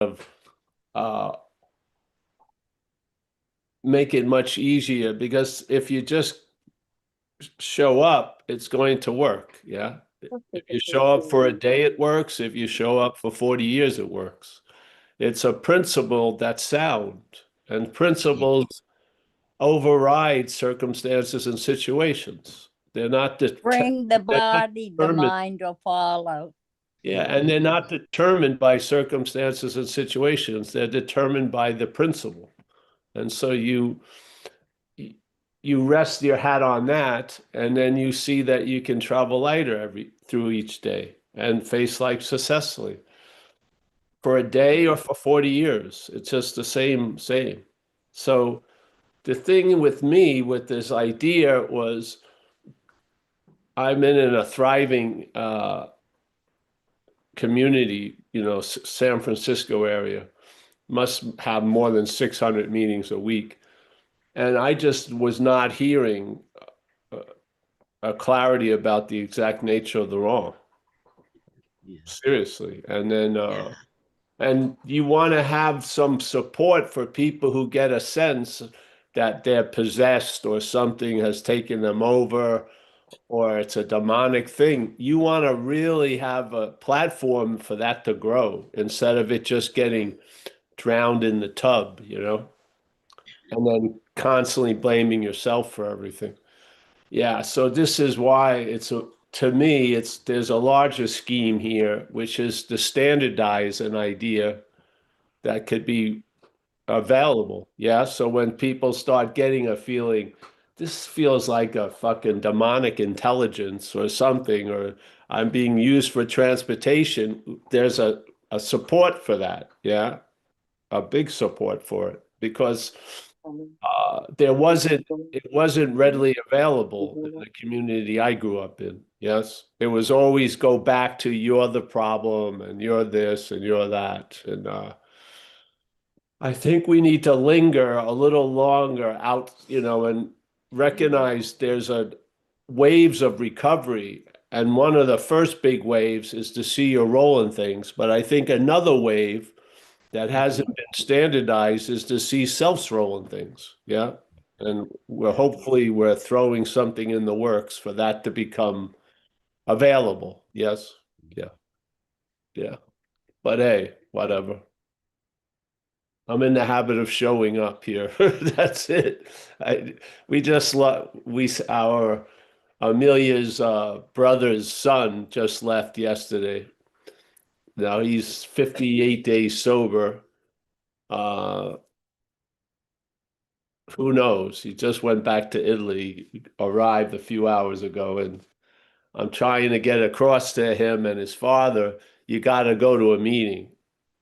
of uh, make it much easier because if you just show up, it's going to work. Yeah. If you show up for a day, it works. If you show up for 40 years, it works. It's a principle that's sound, and Yeah. principles override circumstances and situations. They're not Bring the they're not body, the determined. mind will follow. Yeah, and they're not determined by circumstances and situations. They're determined by the principle. And so you rest your hat on that, and then you see that you can travel lighter every through each day and face life successfully for a day or for 40 years. It's just the same. So the thing with me with this idea was I'm in a thriving community, San Francisco area, must have more than 600 meetings a week. And I just was not hearing a clarity about the exact nature of the wrong. Yeah. Seriously. And then, Yeah. and you want to have some support for people who get a sense that they're possessed or something has taken them over or it's a demonic thing. You want to really have a platform for that to grow instead of it just getting drowned in the tub, and then constantly blaming yourself for everything. Yeah, so this is why to me, there's a larger scheme here, which is to standardize an idea that could be available. Yeah, so when people start getting a feeling, this feels like a fucking demonic intelligence or something, or I'm being used for transportation, there's a support for that. Yeah, a big support for it because it wasn't readily available in the community I grew up in. Yes, it was always go back to you're the problem and you're this and you're that. And I think we need to linger a little longer out, and recognize there's a waves of recovery. And one of the first big waves is to see your role in things. But I think another wave that hasn't been standardized is to see self's role in things. Yeah. And we're throwing something in the works for that to become available. Yes. Yeah. Yeah. But hey, whatever. I'm in the habit of showing up here. That's it. I, we just we our Amelia's brother's son just left yesterday. Now he's 58 days sober. Uh, who knows? He just went back to Italy, he arrived a few hours ago, and I'm trying to get across to him and his father, you got to go to a meeting.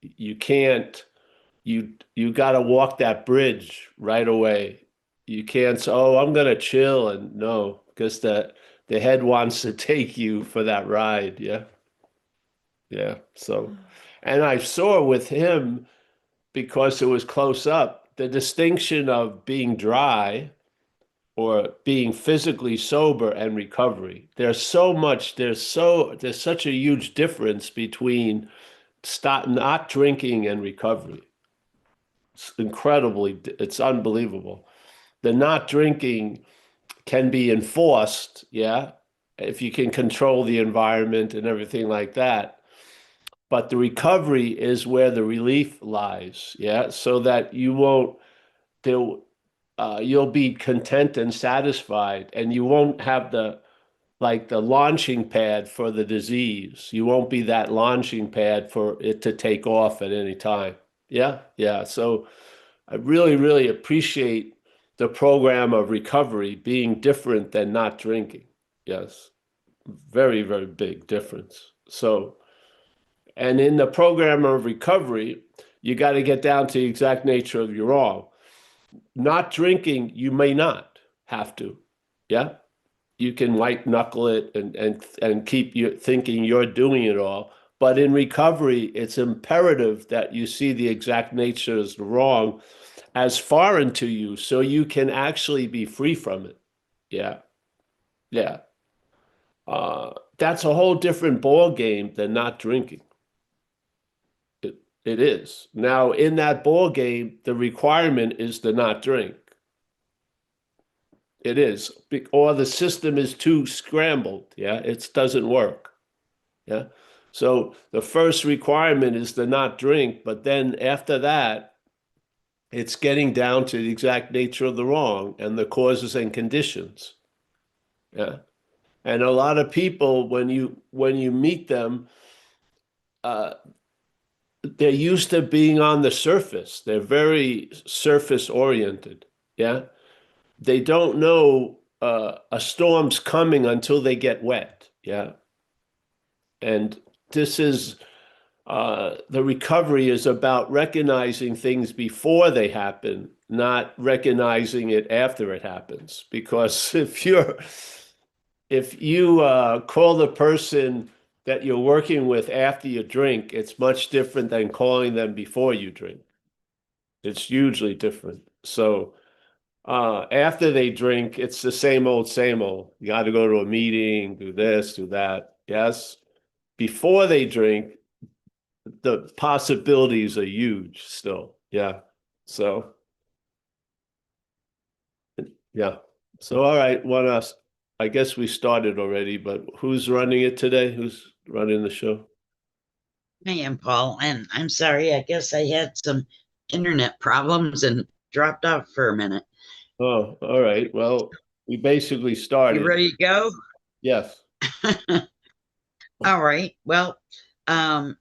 You can't, you got to walk that bridge right away. You can't say, oh, I'm gonna chill and no, because the head wants to take you for that ride. Yeah. Yeah. So, and I saw with him because it was close up, the distinction of being dry or being physically sober and recovery. There's such a huge difference between not drinking and recovery. It's unbelievable. The not drinking can be enforced, yeah, if you can control the environment and everything like that. But the recovery is where the relief lies, yeah, so that there, you'll be content and satisfied, and you won't have the launching pad for the disease. You won't be that launching pad for it to take off at any time. Yeah, yeah. So I really, really appreciate the program of recovery being different than not drinking. Yes, very, very big difference. So, and in the program of recovery, you got to get down to the exact nature of your wrong. Not drinking, you may not have to. Yeah. You can white knuckle it and keep you thinking you're doing it all. But in recovery, it's imperative that you see the exact nature as wrong as foreign to you so you can actually be free from it. Yeah. Yeah. That's a whole different ball game than not drinking. It is. Now, in that ball game, the requirement is to not drink. It is. Or the system is too scrambled. Yeah, it doesn't work. Yeah. So the first requirement is to not drink, but then after that, it's getting down to the exact nature of the wrong and the causes and conditions. Yeah. And a lot of people, when you meet them, uh, they're used to being on the surface. They're very surface oriented. Yeah. They don't know a storm's coming until they get wet. Yeah. And this is the recovery is about recognizing things before they happen, not recognizing it after it happens. Because if you call the person that you're working with after you drink, it's much different than calling them before you drink. It's hugely different. So after they drink, it's the same old, same old. You got to go to a meeting, do this, do that. Yes. Before they drink, the possibilities are huge still. Yeah. So, yeah. So, all right. What else? I guess we started already, but who's running it today? Who's running the show? I am Paul, and I'm sorry. I guess I had some internet problems and dropped off for a minute. Oh, all right. Well, we basically You started. ready to go? Yes. All right. Well, um,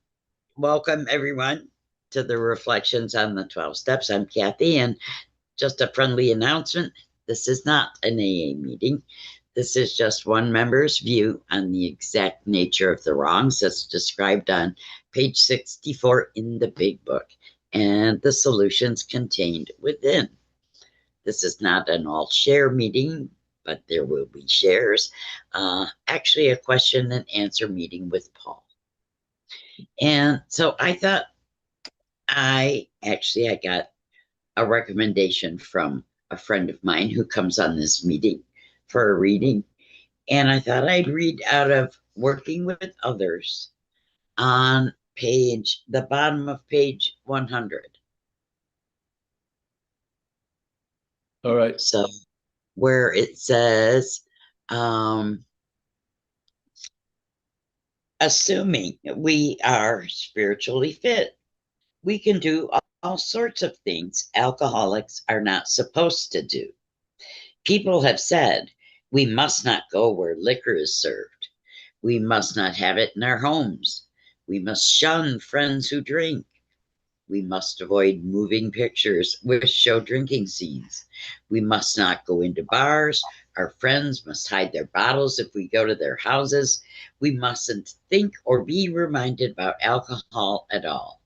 welcome everyone to the Reflections on the 12 Steps. I'm Kathy, and just a friendly announcement. This is not an AA meeting. This is just one member's view on the exact nature of the wrongs that's described on page 64 in the big book and the solutions contained within. This is not an all share meeting, but there will be shares. Actually, a question and answer meeting with Paul. And so I thought I got a recommendation from a friend of mine who comes on this meeting for a reading. And I thought I'd read out of Working with Others on the bottom of page 100. All right. So where it says, assuming we are spiritually fit, we can do all sorts of things alcoholics are not supposed to do. People have said we must not go where liquor is served. We must not have it in our homes. We must shun friends who drink. We must avoid moving pictures which show drinking scenes. We must not go into bars. Our friends must hide their bottles if we go to their houses. We mustn't think or be reminded about alcohol at all.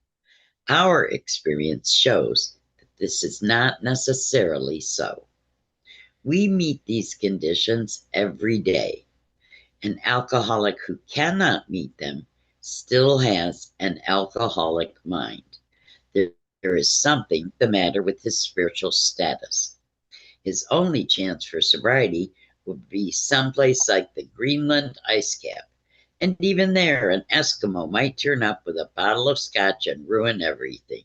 Our experience shows that this is not necessarily so. We meet these conditions every day. An alcoholic who cannot meet them still has an alcoholic mind. There is something the matter with his spiritual status. His only chance for sobriety would be someplace like the Greenland ice cap. And even there, an Eskimo might turn up with a bottle of scotch and ruin everything.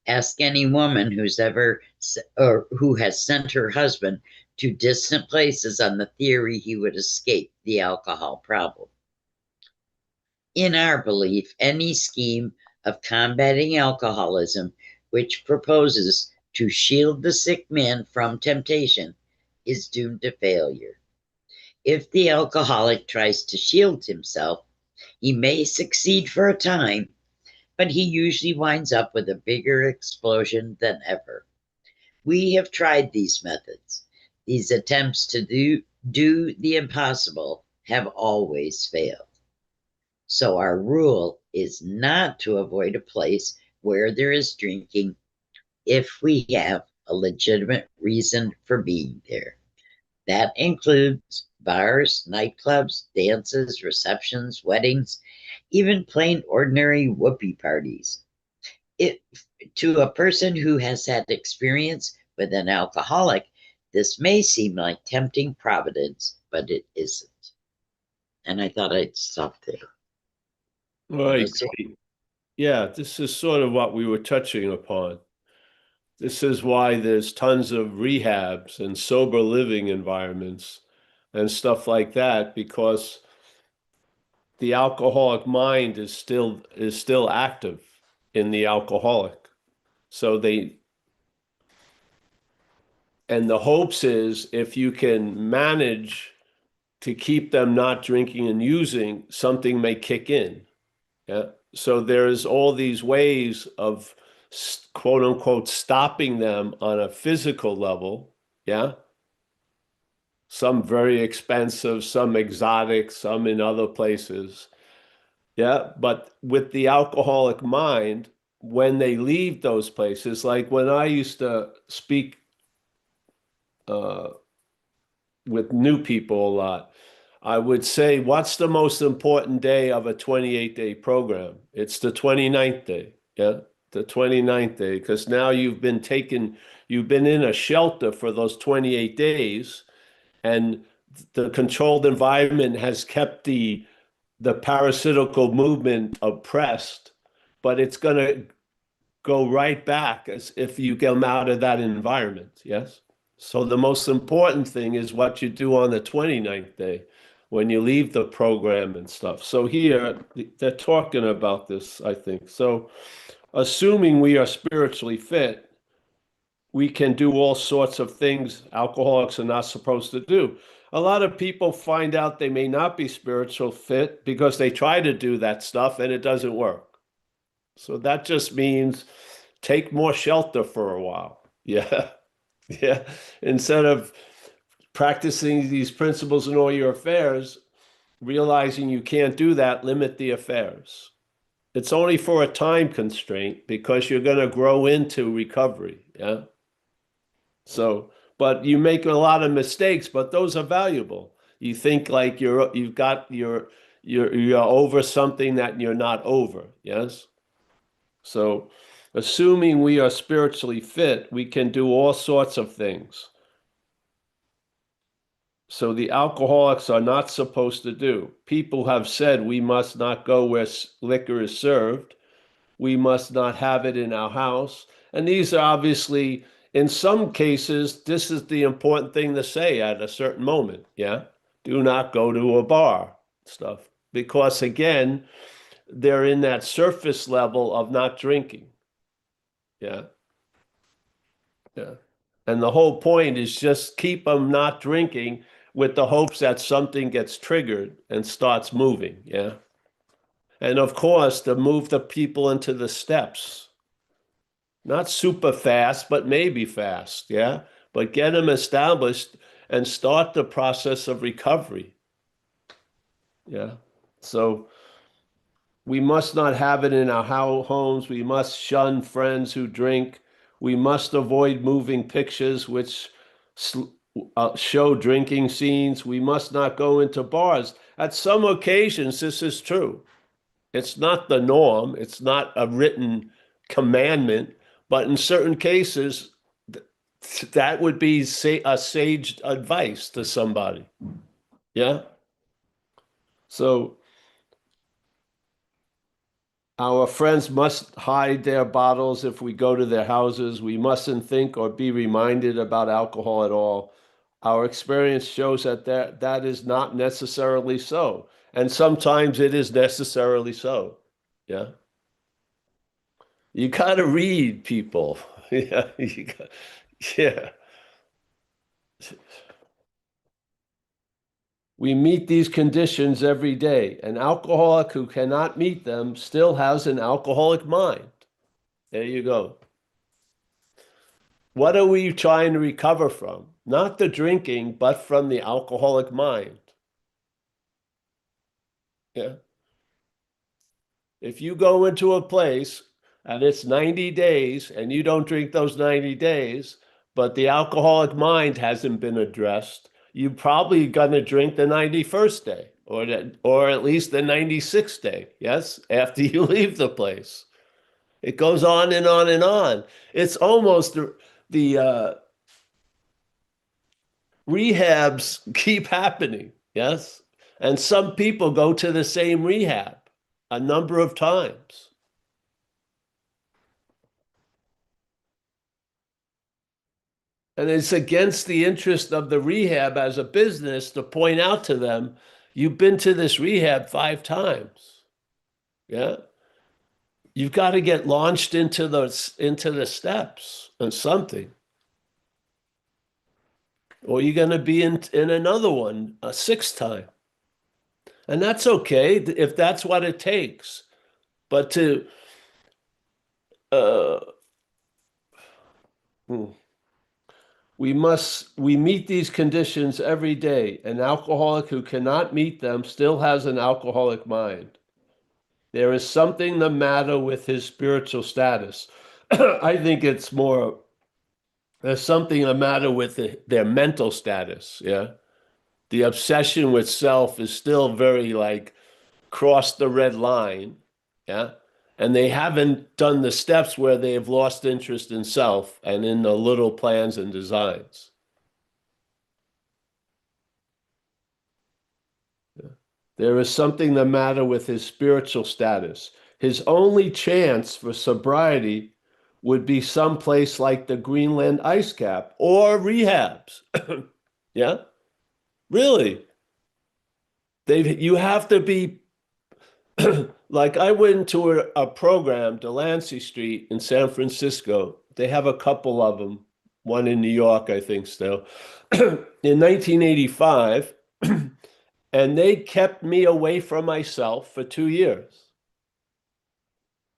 Ask any woman who has sent her husband to distant places on the theory he would escape the alcohol problem. In our belief, any scheme of combating alcoholism which proposes to shield the sick man from temptation is doomed to failure. If the alcoholic tries to shield himself, he may succeed for a time, but he usually winds up with a bigger explosion than ever. We have tried these methods. These attempts to do the impossible have always failed. So our rule is not to avoid a place where there is drinking if we have a legitimate reason for being there. That includes bars, nightclubs, dances, receptions, weddings, even plain ordinary whoopee parties. To a person who has had experience with an alcoholic, this may seem like tempting providence, but it isn't. And I thought I'd stop there. All right. Great. yeah, this is sort of what we were touching upon. This is why there's tons of rehabs and sober living environments and stuff like that, because the alcoholic mind is still active in the alcoholic. So and the hopes is if you can manage to keep them not drinking and using, something may kick in. Yeah. So there's all these ways of quote unquote stopping them on a physical level. Yeah. Some very expensive, some exotic, some in other places. Yeah. But with the alcoholic mind, when they leave those places, like when I used to speak uh, with new people a lot, I would say, what's the most important day of a 28-day program? It's the 29th day. Yeah. The 29th day, because now you've been in a shelter for those 28 days, and the controlled environment has kept the parasitical movement oppressed, but it's going to go right back as if you come out of that environment. Yes. So the most important thing is what you do on the 29th day when you leave the program and stuff. So here they're talking about this, I think. So assuming we are spiritually fit, we can do all sorts of things alcoholics are not supposed to do. A lot of people find out they may not be spiritual fit because they try to do that stuff and it doesn't work. So that just means take more shelter for a while. Yeah. Yeah. Instead of practicing these principles in all your affairs, realizing you can't do that, limit the affairs. It's only for a time constraint because you're going to grow into recovery. Yeah. So, but you make a lot of mistakes, but those are valuable. You think like you're over something that you're not over. Yes. So, assuming we are spiritually fit, we can do all sorts of things. So the alcoholics are not supposed to do. People have said we must not go where liquor is served. We must not have it in our house. And these are obviously, in some cases, this is the important thing to say at a certain moment. Yeah. Do not go to a bar, stuff. Because again, they're in that surface level of not drinking. Yeah. Yeah. And the whole point is just keep them not drinking with the hopes that something gets triggered and starts moving. Yeah. And of course, to move the people into the steps, not super fast, but maybe fast. Yeah. But get them established and start the process of recovery. Yeah. So we must not have it in our homes. We must shun friends who drink. We must avoid moving pictures which show drinking scenes. We must not go into bars. At some occasions, this is true. It's not the norm. It's not a written commandment, but in certain cases, that would be a sage advice to somebody. Yeah. So our friends must hide their bottles if we go to their houses. We mustn't think or be reminded about alcohol at all. Our experience shows that is not necessarily so. And sometimes it is necessarily so. Yeah. You got to read people. Yeah. Yeah. We meet these conditions every day. An alcoholic who cannot meet them still has an alcoholic mind. There you go. What are we trying to recover from? Not the drinking, but from the alcoholic mind. Yeah. If you go into a place and it's 90 days and you don't drink those 90 days, but the alcoholic mind hasn't been addressed, you're probably going to drink the 91st day or at least the 96th day. Yes. After you leave the place, it goes on and on and on. It's almost the rehabs keep happening. Yes. And some people go to the same rehab a number of times. And it's against the interest of the rehab as a business to point out to them, you've been to this rehab 5 times. Yeah. You've got to get launched into the steps or something. Or you're going to be in another one a 6th time. And that's okay if that's what it takes. But to we meet these conditions every day. An alcoholic who cannot meet them still has an alcoholic mind. There is something the matter with his spiritual status. I think it's more, there's something the matter with their mental status. Yeah. The obsession with self is still very like crossed the red line. Yeah. And they haven't done the steps where they have lost interest in self and in the little plans and designs. Yeah. There is something the matter with his spiritual status. His only chance for sobriety would be someplace like the Greenland ice cap or rehabs. Yeah, really. You have to be like I went to a program, Delancey Street in San Francisco. They have a couple of them, one in New York, I think still, in 1985. And they kept me away from myself for 2 years.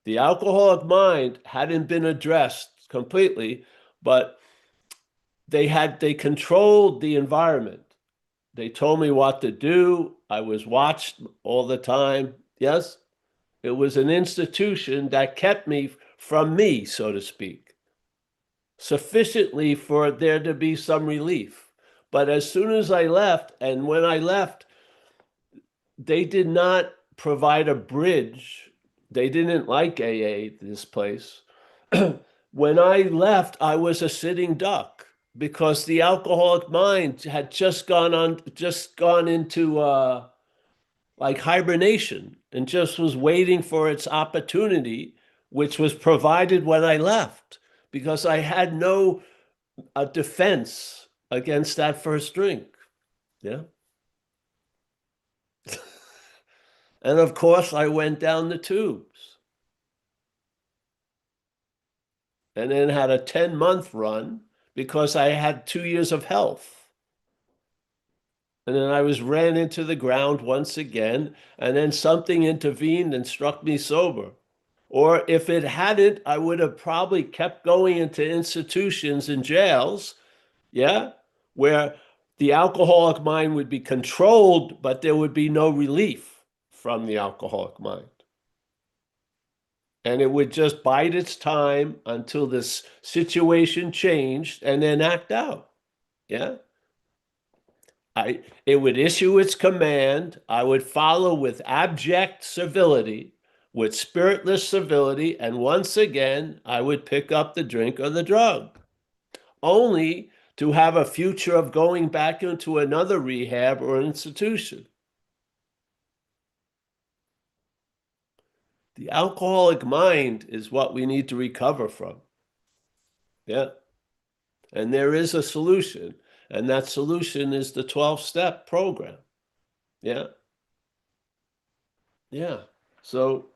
The alcoholic mind hadn't been addressed completely, but they controlled the environment. They told me what to do. I was watched all the time. Yes, it was an institution that kept me from me, so to speak, sufficiently for there to be some relief. But as soon as I left, and when I left, they did not provide a bridge. They didn't like AA, this place. When I left, I was a sitting duck because the alcoholic mind had just gone into like hibernation and just was waiting for its opportunity, which was provided when I left because I had no defense against that first drink. Yeah. And of course, I went down the tubes and then had a 10-month run because I had 2 years of health. And then I ran into the ground once again, and then something intervened and struck me sober. Or if it hadn't, I would have probably kept going into institutions and jails, yeah, where the alcoholic mind would be controlled, but there would be no relief from the alcoholic mind. And it would just bide its time until this situation changed and then act out. Yeah. It would issue its command. I would follow with abject civility, with spiritless civility, and once again, I would pick up the drink or the drug, only to have a future of going back into another rehab or institution. The alcoholic mind is what we need to recover from. Yeah. And there is a solution, and that solution is the 12-step program. Yeah. Yeah. So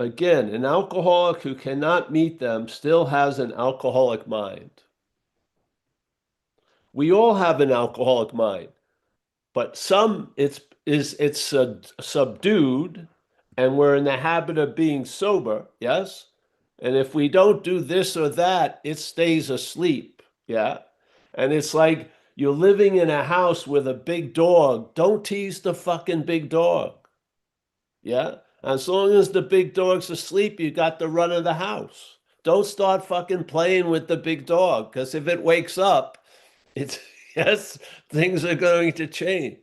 again, an alcoholic who cannot meet them still has an alcoholic mind. We all have an alcoholic mind, but some it's subdued, and we're in the habit of being sober. Yes. And if we don't do this or that, it stays asleep. Yeah. And it's like you're living in a house with a big dog. Don't tease the fucking big dog. Yeah. As long as the big dog's asleep, you got the run of the house. Don't start fucking playing with the big dog, because if it wakes up, it's yes, things are going to change.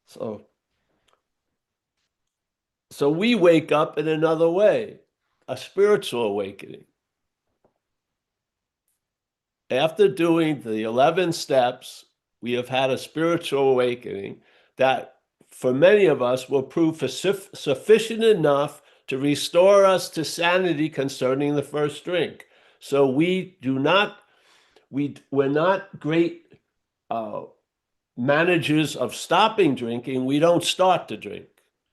So we wake up in another way, a spiritual awakening. After doing the 11 steps, we have had a spiritual awakening that for many of us will prove sufficient enough to restore us to sanity concerning the first drink. So we're not great managers of stopping drinking. We don't start to drink.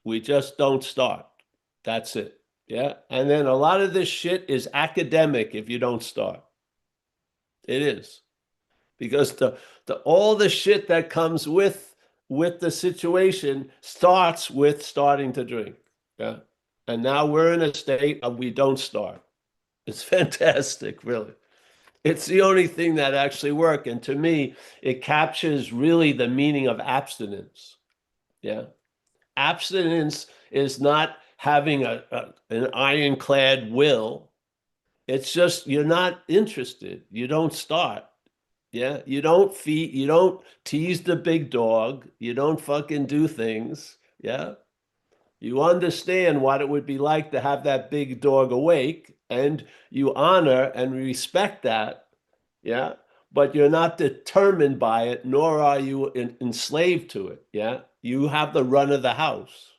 We just don't start. That's it. Yeah. And then a lot of this shit is academic if you don't start. It is. Because all the shit that comes with the situation starts with starting to drink. Yeah. And now we're in a state of we don't start. It's fantastic, really. It's the only thing that actually works. And to me, it captures really the meaning of abstinence. Yeah. Abstinence is not having an ironclad will. It's just you're not interested. You don't start. Yeah. You don't tease the big dog. You don't fucking do things. Yeah. You understand what it would be like to have that big dog awake, and you honor and respect that. Yeah. But you're not determined by it, nor are you enslaved to it. Yeah. You have the run of the house.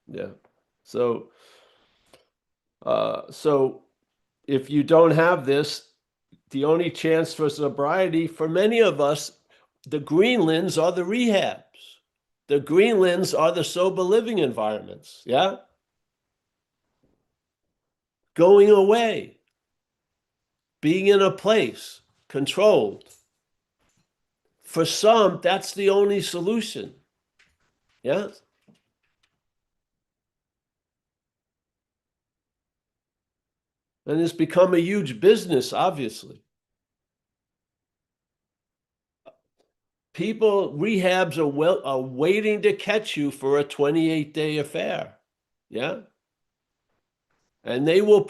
Yeah. So, so if you don't have this, the only chance for sobriety for many of us, the Greenlands are the rehabs. The Greenlands are the sober living environments. Yeah. Going away, being in a place controlled. For some, that's the only solution. Yeah. And it's become a huge business, obviously. Rehabs are waiting to catch you for a 28-day affair. Yeah. And most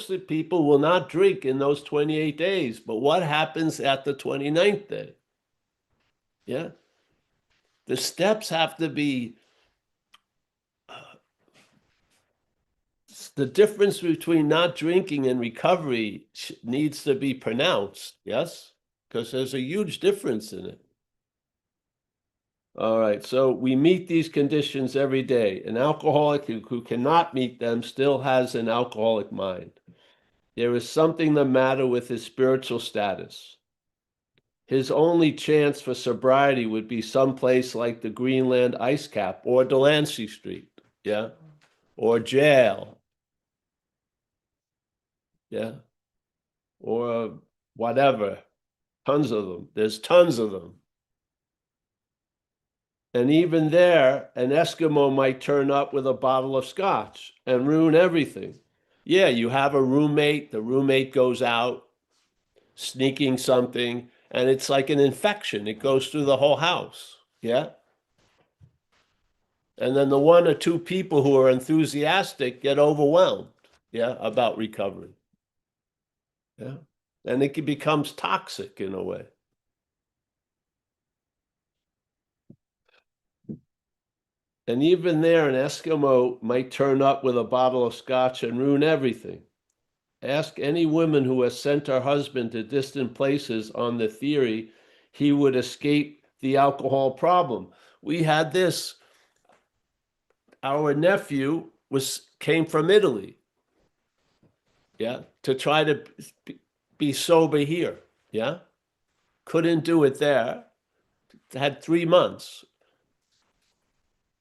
of the people will not drink in those 28 days. But what happens at the 29th day? Yeah. The steps have to be, the difference between not drinking and recovery needs to be pronounced. Yes. Because there's a huge difference in it. All right, so we meet these conditions every day. An alcoholic who cannot meet them still has an alcoholic mind. There is something the matter with his spiritual status. His only chance for sobriety would be someplace like the Greenland ice cap or Delancey Street, yeah, or jail, yeah, or whatever. Tons of them. There's tons of them. And even there, an Eskimo might turn up with a bottle of scotch and ruin everything. Yeah, you have a roommate, the roommate goes out sneaking something, and it's like an infection. It goes through the whole house. Yeah. And then the one or two people who are enthusiastic get overwhelmed, yeah, about recovery. Yeah. And it becomes toxic in a way. And even there, an Eskimo might turn up with a bottle of scotch and ruin everything. Ask any woman who has sent her husband to distant places on the theory he would escape the alcohol problem. We had this. Our nephew came from Italy, yeah, to try to be sober here, yeah. Couldn't do it there. Had 3 months.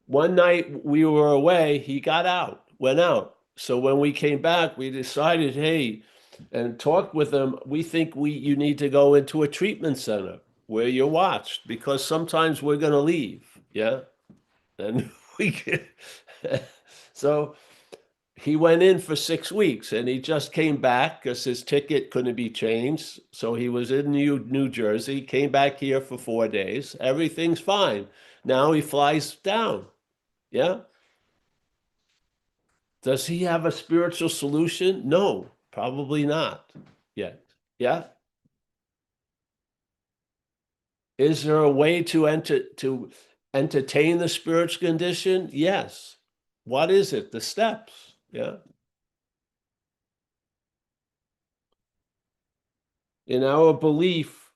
One night we were away, he went out. So when we came back, we decided, hey, and talked with him, we think you need to go into a treatment center where you're watched, because sometimes we're going to leave. Yeah. And so he went in for 6 weeks, and he just came back because his ticket couldn't be changed. So he was in New Jersey, came back here for 4 days. Everything's fine. Now he flies down. Yeah. Does he have a spiritual solution? No, probably not yet. Yeah. Is there a way to entertain the spiritual condition? Yes. What is it? The steps. Yeah. In our belief,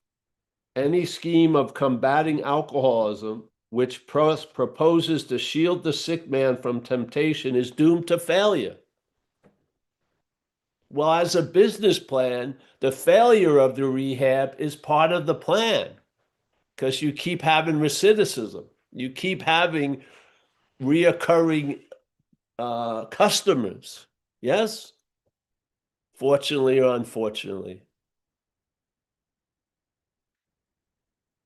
any scheme of combating alcoholism which proposes to shield the sick man from temptation is doomed to failure. Well, as a business plan, the failure of the rehab is part of the plan because you keep having recidivism. You keep having reoccurring customers. Yes? Fortunately or unfortunately.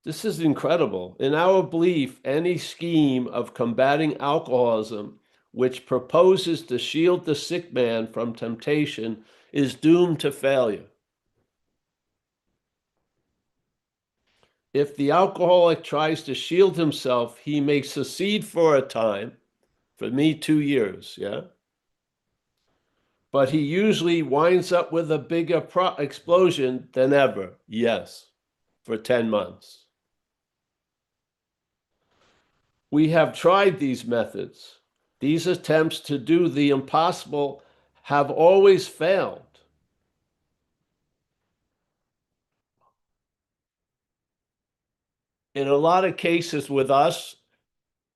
This is incredible. In our belief, any scheme of combating alcoholism which proposes to shield the sick man from temptation is doomed to failure. If the alcoholic tries to shield himself, he may succeed for a time, for me, 2 years, yeah? But he usually winds up with a bigger explosion than ever, yes, for 10 months. We have tried these methods. These attempts to do the impossible have always failed. In a lot of cases with us,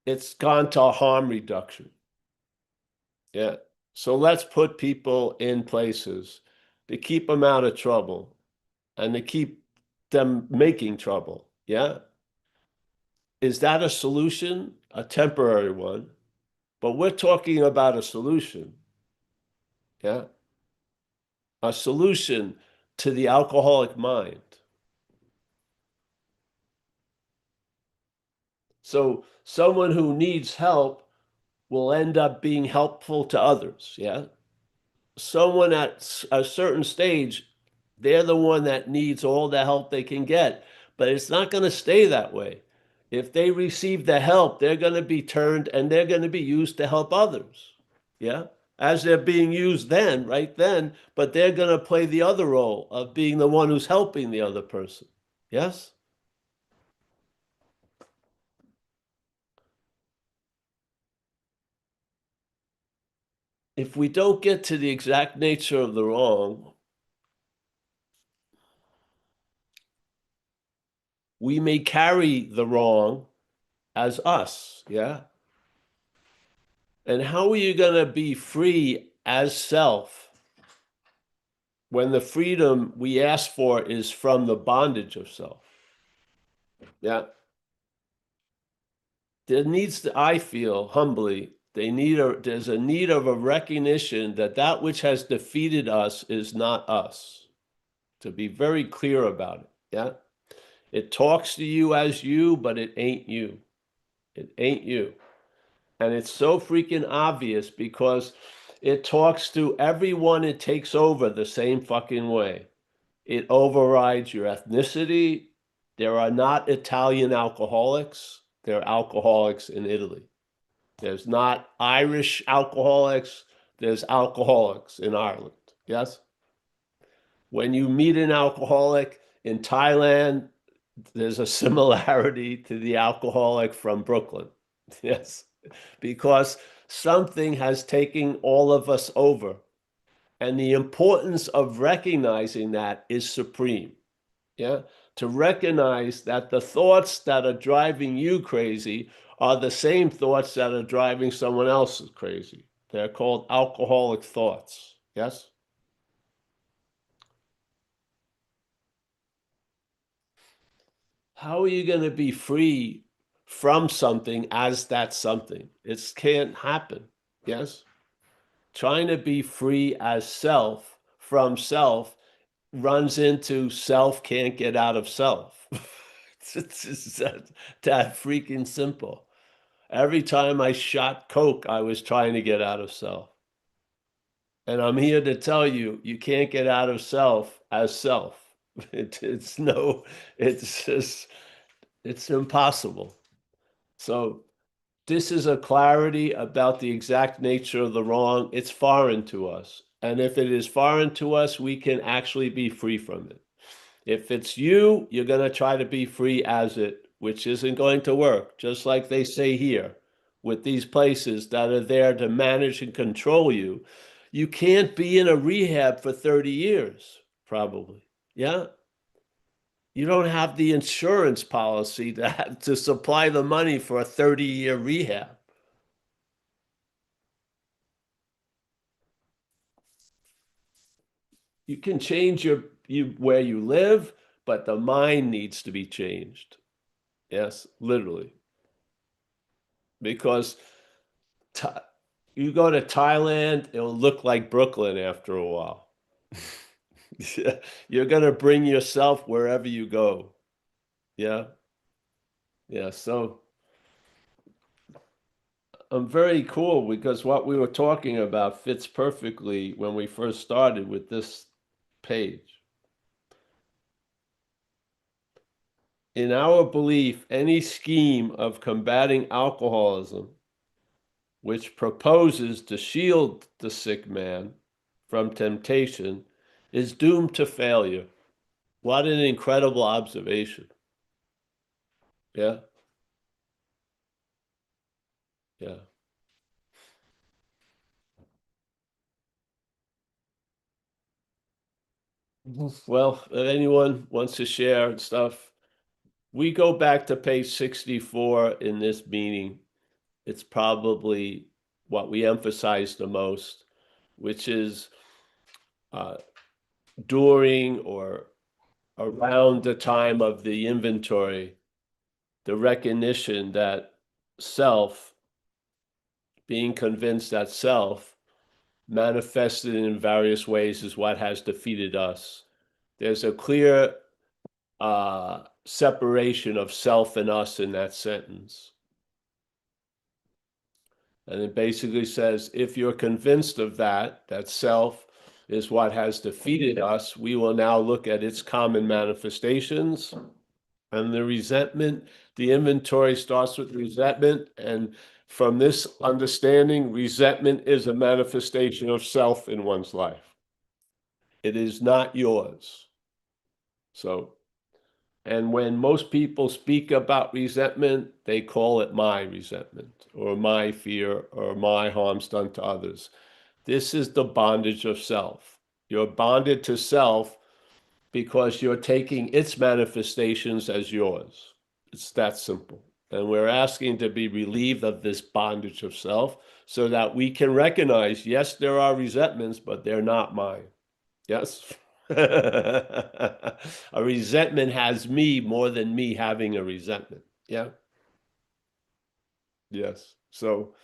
it's gone to harm reduction. Yeah. So let's put people in places to keep them out of trouble and to keep them making trouble. Yeah. Is that a solution? A temporary one. But we're talking about a solution. Yeah. A solution to the alcoholic mind. So someone who needs help will end up being helpful to others. Yeah. Someone at a certain stage, they're the one that needs all the help they can get, but it's not going to stay that way. If they receive the help, they're going to be turned and they're going to be used to help others. Yeah. As they're being used then, right then, but they're going to play the other role of being the one who's helping the other person. Yes. If we don't get to the exact nature of the wrong, we may carry the wrong as us. Yeah. And how are you going to be free as self when the freedom we ask for is from the bondage of self? Yeah. There needs to, I feel humbly, there's a need of a recognition that that which has defeated us is not us. To be very clear about it. Yeah. It talks to you as you, but it ain't you. It ain't you. And it's so freaking obvious because it talks to everyone it takes over the same fucking way. It overrides your ethnicity. There are not Italian alcoholics. There are alcoholics in Italy. There's not Irish alcoholics. There's alcoholics in Ireland. Yes? When you meet an alcoholic in Thailand, there's a similarity to the alcoholic from Brooklyn. Yes, because something has taken all of us over. And the importance of recognizing that is supreme. Yeah, to recognize that the thoughts that are driving you crazy are the same thoughts that are driving someone else crazy. They're called alcoholic thoughts. Yes. How are you going to be free from something as that something? It can't happen. Yes. Trying to be free as self from self runs into self can't get out of self. It's just that freaking simple. Every time I shot coke, I was trying to get out of self. And I'm here to tell you, you can't get out of self as self. It's no, it's just, it's impossible. So this is a clarity about the exact nature of the wrong. It's foreign to us. And if it is foreign to us, we can actually be free from it. If it's you, you're going to try to be free as it, which isn't going to work. Just like they say here with these places that are there to manage and control you. You can't be in a rehab for 30 years, probably. Yeah. You don't have the insurance policy to supply the money for a 30-year rehab. You can change where you live, but the mind needs to be changed. Yes, literally. Because you go to Thailand, it'll look like Brooklyn after a while. You're going to bring yourself wherever you go. Yeah. Yeah. So I'm very cool because what we were talking about fits perfectly when we first started with this page. In our belief, any scheme of combating alcoholism which proposes to shield the sick man from temptation is doomed to failure. What an incredible observation. Yeah. Yeah. Well, if anyone wants to share stuff, we go back to page 64 in this meeting. It's probably what we emphasize the most, which is during or around the time of the inventory, the recognition that self, being convinced that self manifested in various ways is what has defeated us. There's a clear separation of self and us in that sentence. And it basically says, if you're convinced of that self is what has defeated us, we will now look at its common manifestations. And the resentment, the inventory starts with resentment. And from this understanding, resentment is a manifestation of self in one's life. It is not yours. So, and when most people speak about resentment, they call it my resentment or my fear or my harms done to others. This is the bondage of self. You're bonded to self because you're taking its manifestations as yours. It's that simple. And we're asking to be relieved of this bondage of self so that we can recognize, yes, there are resentments, but they're not mine. Yes. A resentment has me more than me having a resentment. Yeah. Yes. So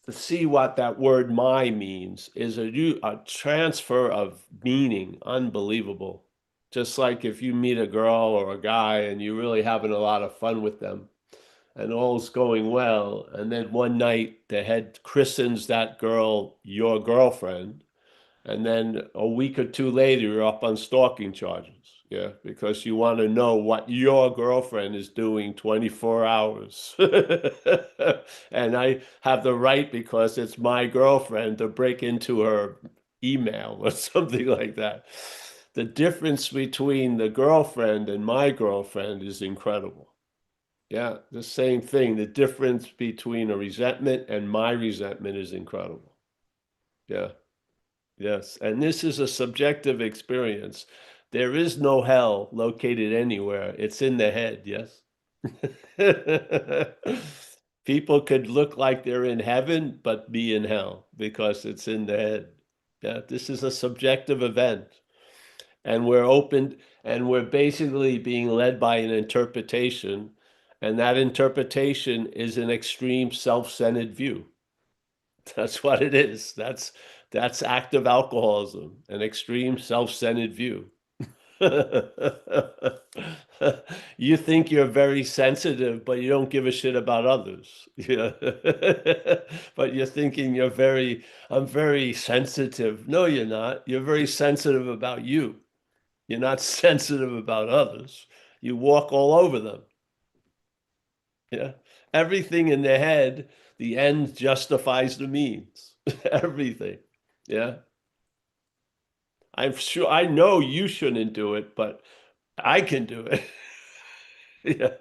to see what that word my means is a transfer of meaning, unbelievable. Just like if you meet a girl or a guy and you're really having a lot of fun with them and all's going well, and then one night the head christens that girl your girlfriend, and then a week or two later you're up on stalking charges. Yeah, because you want to know what your girlfriend is doing 24 hours. And I have the right, because it's my girlfriend, to break into her email or something like that. The difference between the girlfriend and my girlfriend is incredible. Yeah, the same thing. The difference between a resentment and my resentment is incredible. Yeah. Yes, and this is a subjective experience. There is no hell located anywhere. It's in the head, yes? People could look like they're in heaven, but be in hell because it's in the head. Yeah, this is a subjective event. And we're open, and we're basically being led by an interpretation, and that interpretation is an extreme self-centered view. That's what it is. That's active alcoholism, an extreme self-centered view. You think you're very sensitive, but you don't give a shit about others. Yeah. But you're thinking I'm very sensitive. No, you're not. You're very sensitive about you. You're not sensitive about others. You walk all over them. Yeah. Everything in the head, the end justifies the means. Everything. Yeah. I'm sure, I know you shouldn't do it, but I can do it. Yeah.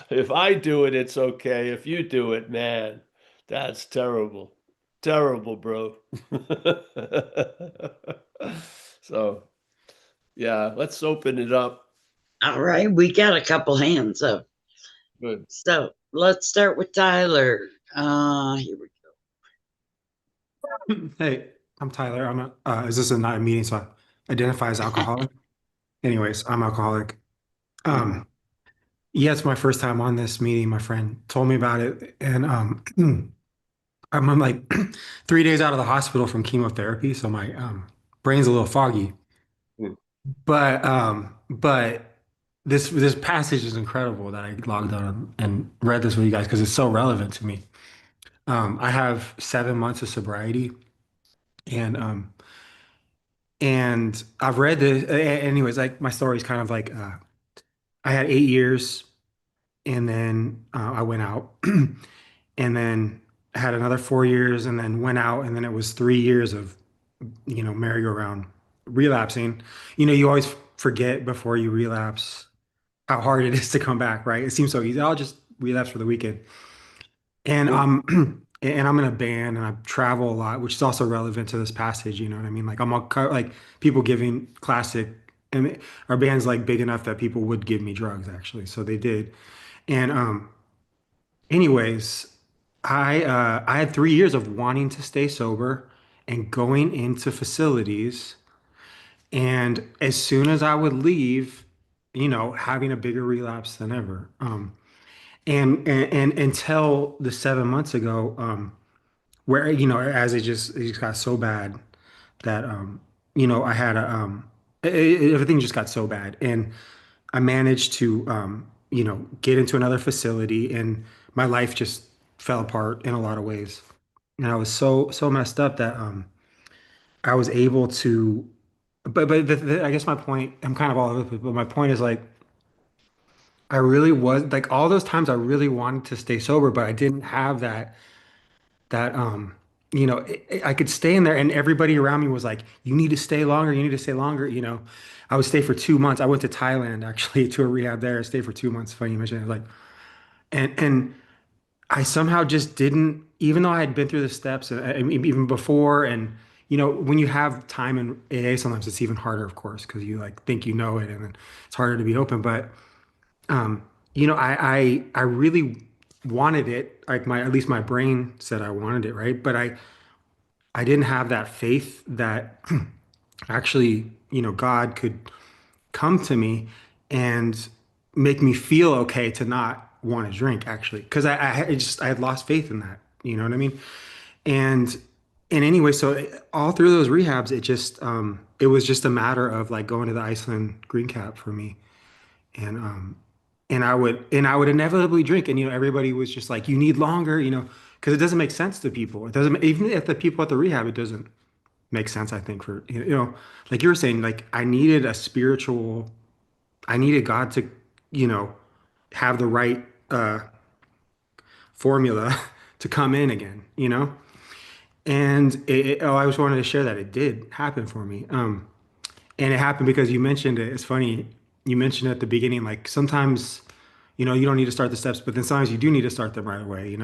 If I do it, it's okay. If you do it, man, that's terrible. Terrible, bro. So, yeah, let's open it up. All right, we got a couple hands up. Good. So let's start with Tyler. Here we Hey, I'm Tyler. Is this not a meeting? So I identify as alcoholic. Anyways, I'm alcoholic. Um, yeah, it's my first time on this meeting. My friend told me about it, and I'm like 3 days out of the hospital from chemotherapy, so my brain's a little foggy. Mm. But this passage is incredible that I logged on and read this with you guys because it's so relevant to me. I have 7 months of sobriety, and I've read this. Anyways, like my story is kind of like I had 8 years, and then I went out, and then had another 4 years, and then went out, and then it was 3 years of merry-go-round relapsing. You always forget before you relapse how hard it is to come back, right? It seems so easy. I'll just relapse for the weekend. And Mm. and I'm in a band and I travel a lot, which is also relevant to this passage, you know what I mean? Like like people giving classic and our band's like big enough that people would give me drugs actually. So they did. And anyways, I had 3 years of wanting to stay sober and going into facilities. And as soon as I would leave, having a bigger relapse than ever. And until the 7 months ago, where as it just got so bad that I had a everything just got so bad, and I managed to get into another facility, and my life just fell apart in a lot of ways, and I was so messed up that I was able to. But I guess my point, I'm kind of all over the place, but my point is like I really was like all those times I really wanted to stay sober, but I didn't have that I could stay in there and everybody around me was like, you need to stay longer, you need to stay longer. I would stay for 2 months. I went to Thailand actually to a rehab there. I stayed for 2 months. Funny you mention it. Like, and I somehow just didn't, even though I had been through the steps I mean, even before. And when you have time in AA, sometimes it's even harder, of course, because you like think you know it, and then it's harder to be open. But um, I really wanted it. Like at least my brain said I wanted it, right? But I didn't have that faith that actually, God could come to me and make me feel okay to not want to drink, actually, because I had lost faith in that. You know what I mean? And anyway, so all through those rehabs, it was just a matter of like going to the Iceland green cap for me, and I would inevitably drink, and everybody was just like, you need longer, because it doesn't make sense to people. It doesn't, even if the people at the rehab, it doesn't make sense, I think, for like you were saying, like I needed God to you know have the right formula to come in again, and I just wanted to share that it did happen for me. And it happened because you mentioned it. It's funny, you mentioned at the beginning, like sometimes you don't need to start the steps, but then sometimes you do need to start them right away.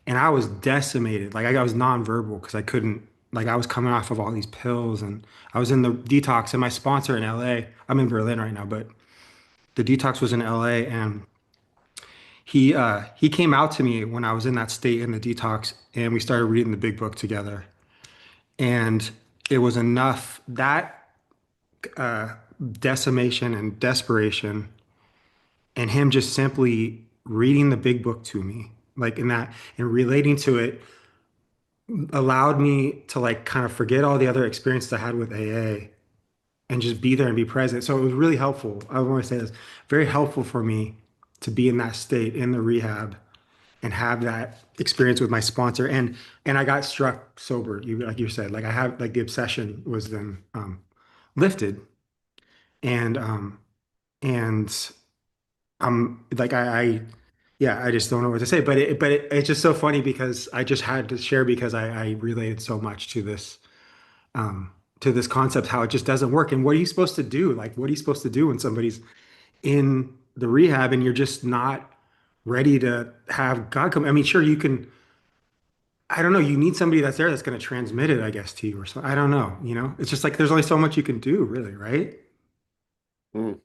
And I was decimated. Like I was nonverbal because I couldn't, like I was coming off of all these pills, and I was in the detox, and my sponsor in LA, I'm in Berlin right now, but the detox was in LA, and he came out to me when I was in that state in the detox, and we started reading the big book together. And it was enough that decimation and desperation, and him just simply reading the big book to me, like in that and relating to it, allowed me to like kind of forget all the other experiences I had with AA and just be there and be present. So it was really helpful. I want to say this, very helpful for me to be in that state in the rehab and have that experience with my sponsor. And I got struck sober. Like you said, like I have like the obsession was then lifted, and and like yeah, I just don't know what to say. It's just so funny because I just had to share because I related so much um to this concept, how it just doesn't work. And what are you supposed to do? Like what are you supposed to do when somebody's in the rehab and you're just not ready to have God come? I mean, sure, you can, I don't know, you need somebody that's there that's going to transmit it, I guess, to you or something. I don't know, it's just like there's only so much you can do, really, right? Mm.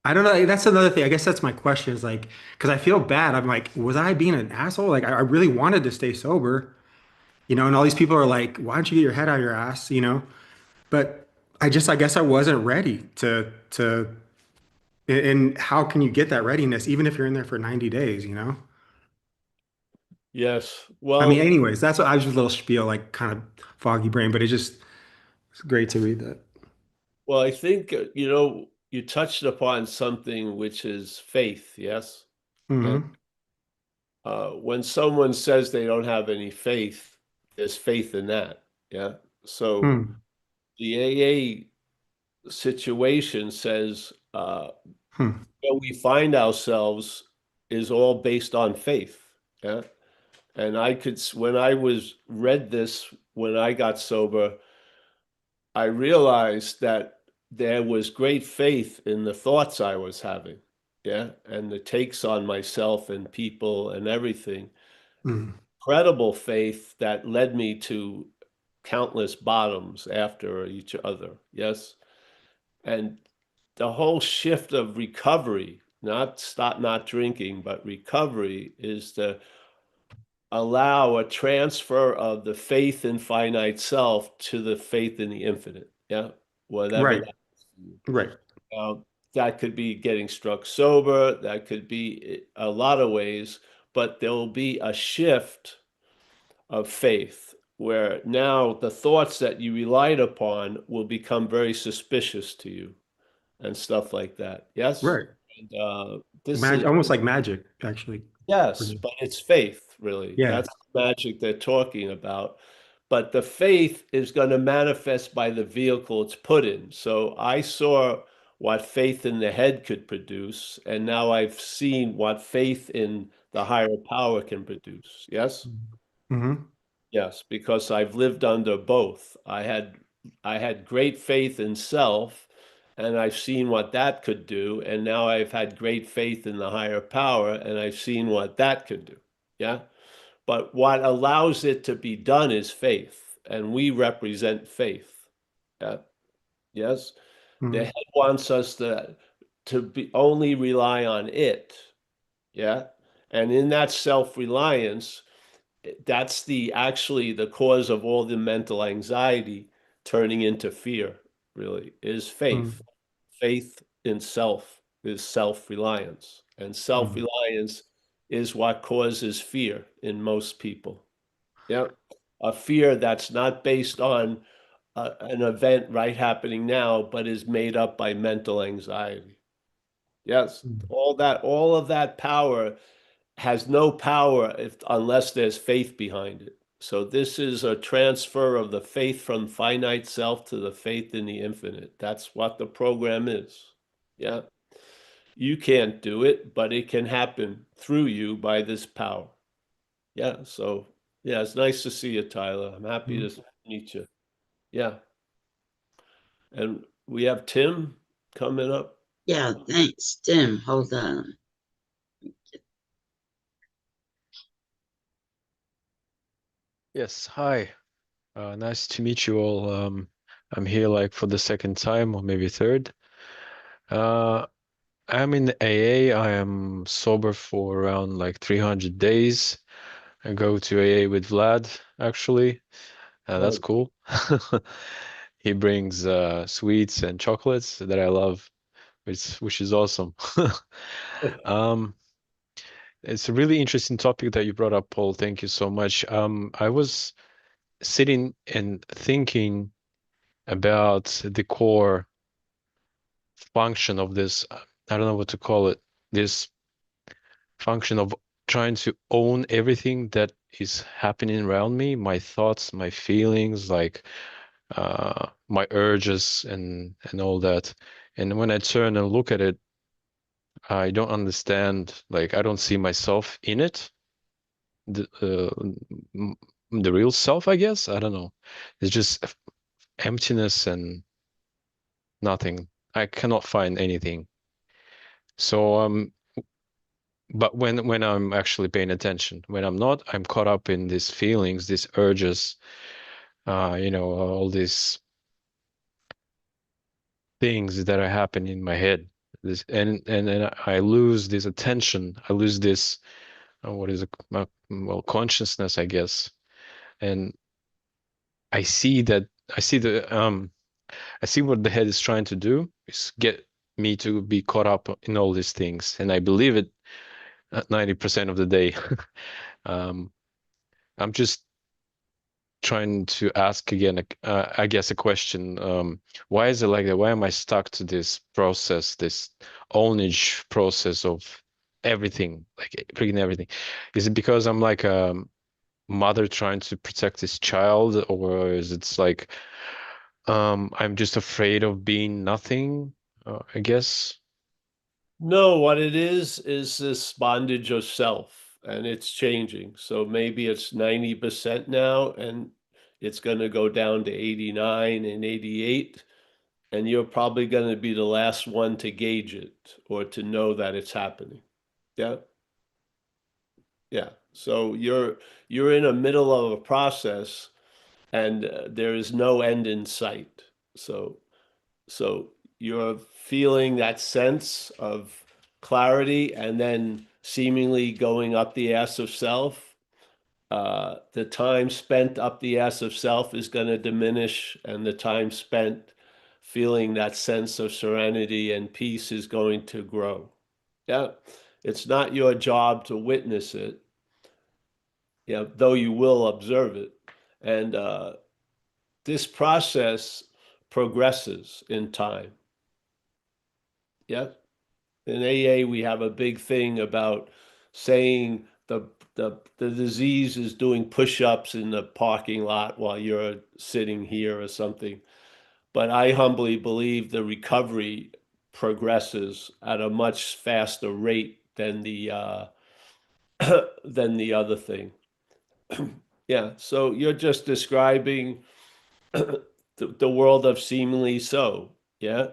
I don't know. That's another thing. I guess that's my question is like, because I feel bad. I'm like, was I being an asshole? Like, I really wanted to stay sober, you know, and all these people are like, why don't you get your head out of your ass, you know? But I guess I wasn't ready and how can you get that readiness even if you're in there for 90 days, you know? Yes. I mean, Well, anyways, that's what I was just a little spiel, like kind of foggy brain, but it's great to read that. well, I think, you touched upon something which is faith, yes? And Hmm. when someone says they don't have any faith, there's faith in that. Yeah. So Hmm. the AA situation says Hmm. where we find ourselves is all based on faith. Yeah. And when I was read this, when I got sober, I realized that there was great faith in the thoughts I was having. Yeah. And the takes on myself and people and everything. Hmm. Incredible faith that led me to countless bottoms after each other. Yes. And the whole shift of recovery, not stop not drinking, but recovery is to allow a transfer of the faith in finite self to the faith in the infinite. Yeah. Whatever Right. that is. Right. That could be getting struck sober. That could be a lot of ways, but there will be a shift of faith where now the thoughts that you relied upon will become very suspicious to you and stuff like that. Yes. Right. And this is Almost like magic, actually. yes, but it's faith, really. Yeah. That's the magic they're talking about. But the faith is going to manifest by the vehicle it's put in. So I saw what faith in the head could produce, and now I've seen what faith in the higher power can produce. Yes? Hmm. Yes, because I've lived under both. I had great faith in self, and I've seen what that could do, and now I've had great faith in the higher power, and I've seen what that could do. Yeah. But what allows it to be done is faith, and we represent faith. Yeah. Yes. The Hmm. head wants us to be only rely on it. Yeah. And in that self-reliance, that's actually the cause of all the mental anxiety turning into fear, really, is faith. Hmm. Faith in self is self-reliance. And self-reliance is what causes fear in most people. Yeah. A fear that's not based on an event right happening now, but is made up by mental anxiety. Yes. All of that power has no power unless there's faith behind it. So this is a transfer of the faith from finite self to the faith in the infinite. That's what the program is. Yeah. You can't do it, but it can happen through you by this power. Yeah. So, yeah, it's nice to see you, Tyler. I'm happy Hmm. to meet you. Yeah. And we have Tim coming up. Yeah, thanks, Tim. Hold on. Yes, hi. Nice to meet you all. I'm here like for the second time or maybe third. Uh, I'm in AA. I am sober for around like 300 days. I go to AA with Vlad, actually. That's Oh, cool. He brings sweets and chocolates that I love, which is awesome. Um, it's a really interesting topic that you brought up, Paul. Thank you so much. I was sitting and thinking about the core function of this, I don't know what to call it, this function of trying to own everything that is happening around me, my thoughts, my feelings, like my urges and all that. And when I turn and look at it, I don't understand, like I don't see myself in it, the the real self, I guess. I don't know. It's just emptiness and nothing. I cannot find anything. So but when I'm actually paying attention, when I'm not, I'm caught up in these feelings, these urges, all these things that are happening in my head. This and I lose this attention. I lose this what is it? Well, consciousness, I guess. And I see that I see what the head is trying to do is get me to be caught up in all these things, and I believe it 90% of the day. Um, I'm just trying to ask again, I guess, a question. Why is it like that? Why am I stuck to this process, this ownage process of everything, like freaking everything? Is it because I'm like a mother trying to protect this child, or is it like I'm just afraid of being nothing, I guess? No, what it is this bondage of self, and it's changing. So maybe it's 90% now, and it's going to go down to 89 and 88, and you're probably going to be the last one to gauge it or to know that it's happening. Yeah. Yeah. So you're in the middle of a process, and there is no end in sight. So you're feeling that sense of clarity and then seemingly going up the ass of self. The time spent up the ass of self is going to diminish, and the time spent feeling that sense of serenity and peace is going to grow. Yeah. It's not your job to witness it, yeah, though you will observe it. And this process progresses in time. Yeah. In AA, we have a big thing about saying the disease is doing push-ups in the parking lot while you're sitting here or something. But I humbly believe the recovery progresses at a much faster rate than the than the other thing. Yeah. So you're just describing the world of seemingly so. Yeah.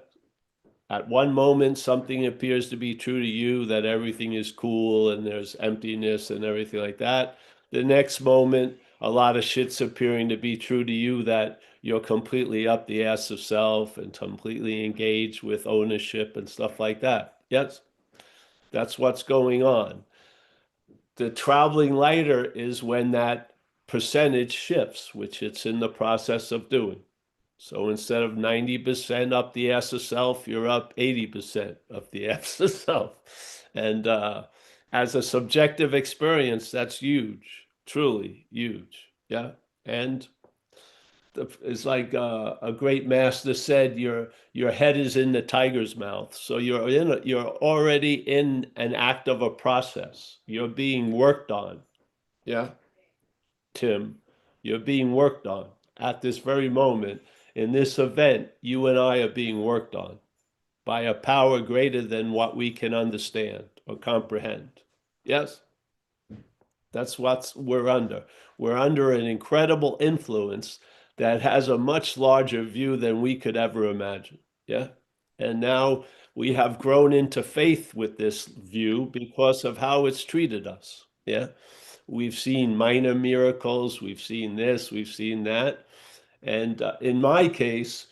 At one moment, something appears to be true to you, that everything is cool and there's emptiness and everything like that. The next moment, a lot of shit's appearing to be true to you, that you're completely up the ass of self and completely engaged with ownership and stuff like that. Yes, that's what's going on. The traveling lighter is when that percentage shifts, which it's in the process of doing. So instead of 90% up the ass of self, you're up 80% up the ass of self. And as a subjective experience, that's huge, truly huge. Yeah. And it's like a great master said, your head is in the tiger's mouth. So you're already in an act of a process. You're being worked on. Yeah. Tim, you're being worked on at this very moment. In this event, you and I are being worked on by a power greater than what we can understand or comprehend. Yes, that's what we're under. We're under an incredible influence that has a much larger view than we could ever imagine. Yeah. And now we have grown into faith with this view because of how it's treated us. Yeah. We've seen minor miracles, we've seen this, we've seen that. And in my case,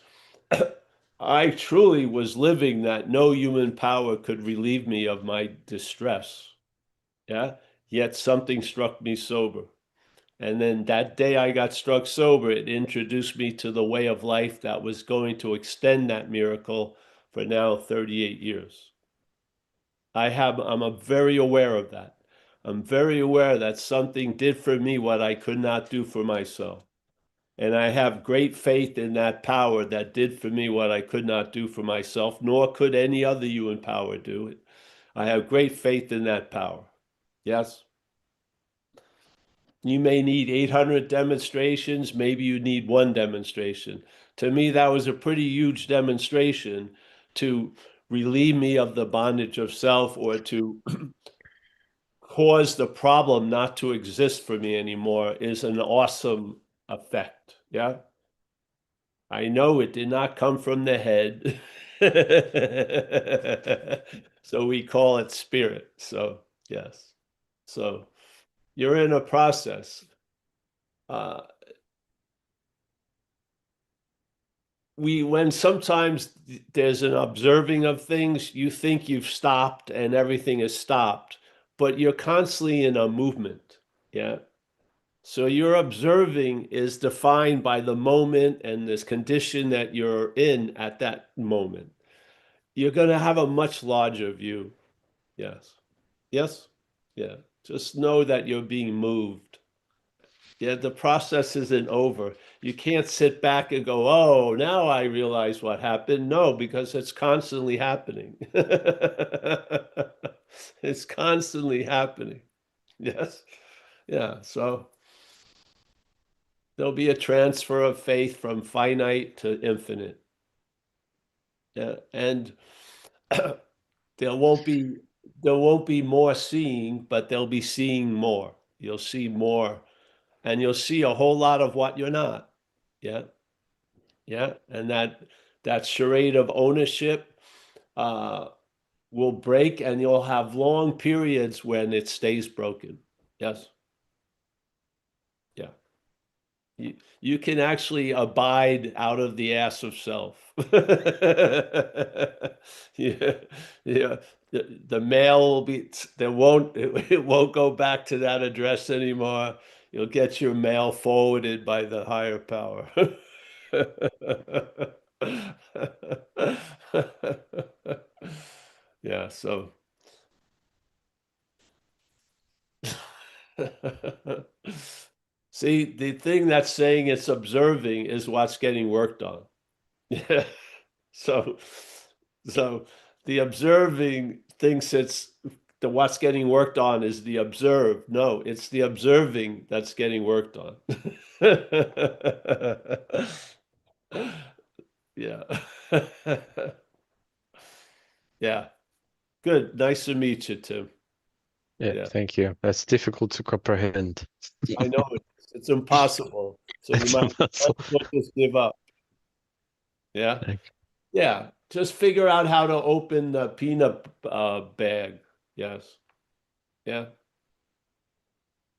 I truly was living that no human power could relieve me of my distress. Yeah. Yet something struck me sober. And then that day I got struck sober, it introduced me to the way of life that was going to extend that miracle for now 38 years. I'm very aware of that. I'm very aware that something did for me what I could not do for myself. And I have great faith in that power that did for me what I could not do for myself, nor could any other human power do it. I have great faith in that power. Yes. You may need 800 demonstrations, maybe you need one demonstration. To me, that was a pretty huge demonstration to relieve me of the bondage of self, or to cause the problem not to exist for me anymore, is an awesome effect. Yeah. I know it did not come from the head. So we call it spirit. So, yes. So you're in a process. Uh, when sometimes there's an observing of things, you think you've stopped and everything is stopped, but you're constantly in a movement. Yeah. So your observing is defined by the moment and this condition that you're in at that moment. You're going to have a much larger view. Yes. Yes. Yeah. Just know that you're being moved. Yeah, the process isn't over. You can't sit back and go, oh, now I realize what happened. No, because it's constantly happening. It's constantly happening. Yes. Yeah. So there'll be a transfer of faith from finite to infinite. Yeah. And there won't be more seeing, but there'll be seeing more. You'll see more, and you'll see a whole lot of what you're not. Yeah. Yeah. And that charade of ownership will break, and you'll have long periods when it stays broken. Yes. Yeah. You can actually abide out of the ass of self. Yeah, yeah. The mail will be it won't go back to that address anymore. You'll get your mail forwarded by the higher power. Yeah, so see, the thing that's saying it's observing is what's getting worked on. Yeah. So, so the observing thinks it's the what's getting worked on is the observed. No, it's the observing that's getting worked on. Yeah. Yeah. Good. Nice to meet you, Tim. Yeah, Yeah. thank you. That's difficult to comprehend. I know it's impossible. So you It's might impossible. as well just give up. Yeah. Thank Yeah. Just figure out how to open the peanut bag. Yes. Yeah.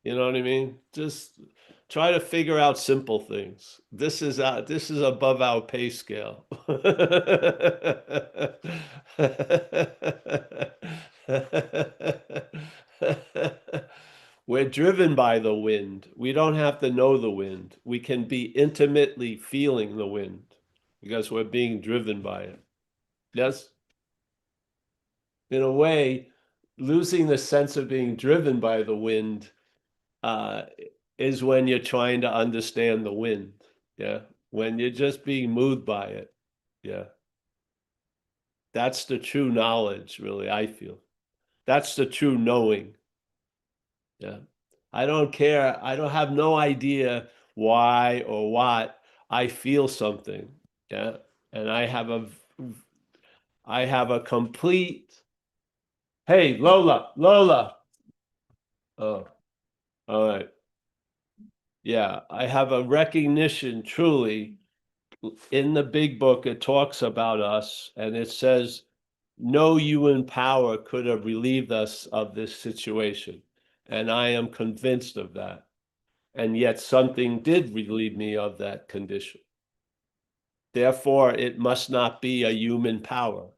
You know what I mean? Just try to figure out simple things. This is above our pay scale. We're driven by the wind. We don't have to know the wind. We can be intimately feeling the wind because we're being driven by it. Yes? In a way, losing the sense of being driven by the wind uh, is when you're trying to understand the wind. Yeah. When you're just being moved by it. Yeah. That's the true knowledge, really, I feel. That's the true knowing. Yeah. I don't care. I don't have no idea why or what. I feel something. Yeah. And I have a complete, hey, Lola. Oh, all right. Yeah. I have a recognition truly in the big book. It talks about us and it says, no human power could have relieved us of this situation. And I am convinced of that. And yet something did relieve me of that condition. Therefore, it must not be a human power.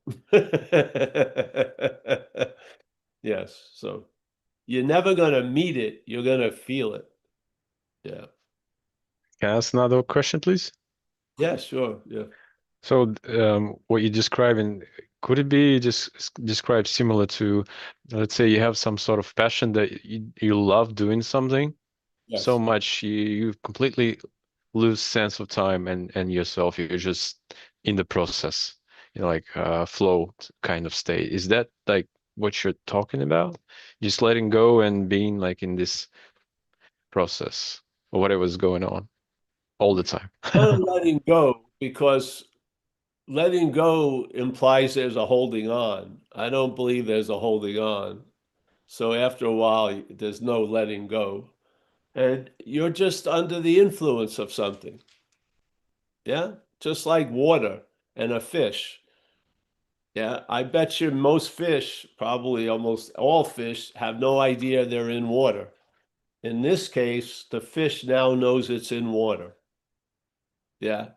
Yes. So you're never going to meet it. You're going to feel it. Yeah. Can I ask another question, please? Yeah, sure. Yeah. So, what you're describing, could it be just described similar to, let's say you have some sort of passion that you love doing something so Yes. much you completely lose sense of time and yourself. You're just in the process, like flow kind of state. Is that like what you're talking about? Just letting go and being like in this process or whatever's going on all the time. Letting go, because letting go implies there's a holding on. I don't believe there's a holding on. So after a while, there's no letting go. And you're just under the influence of something. Yeah. Just like water and a fish. Yeah. I bet you most fish, probably almost all fish, have no idea they're in water. In this case, the fish now knows it's in water. Yeah.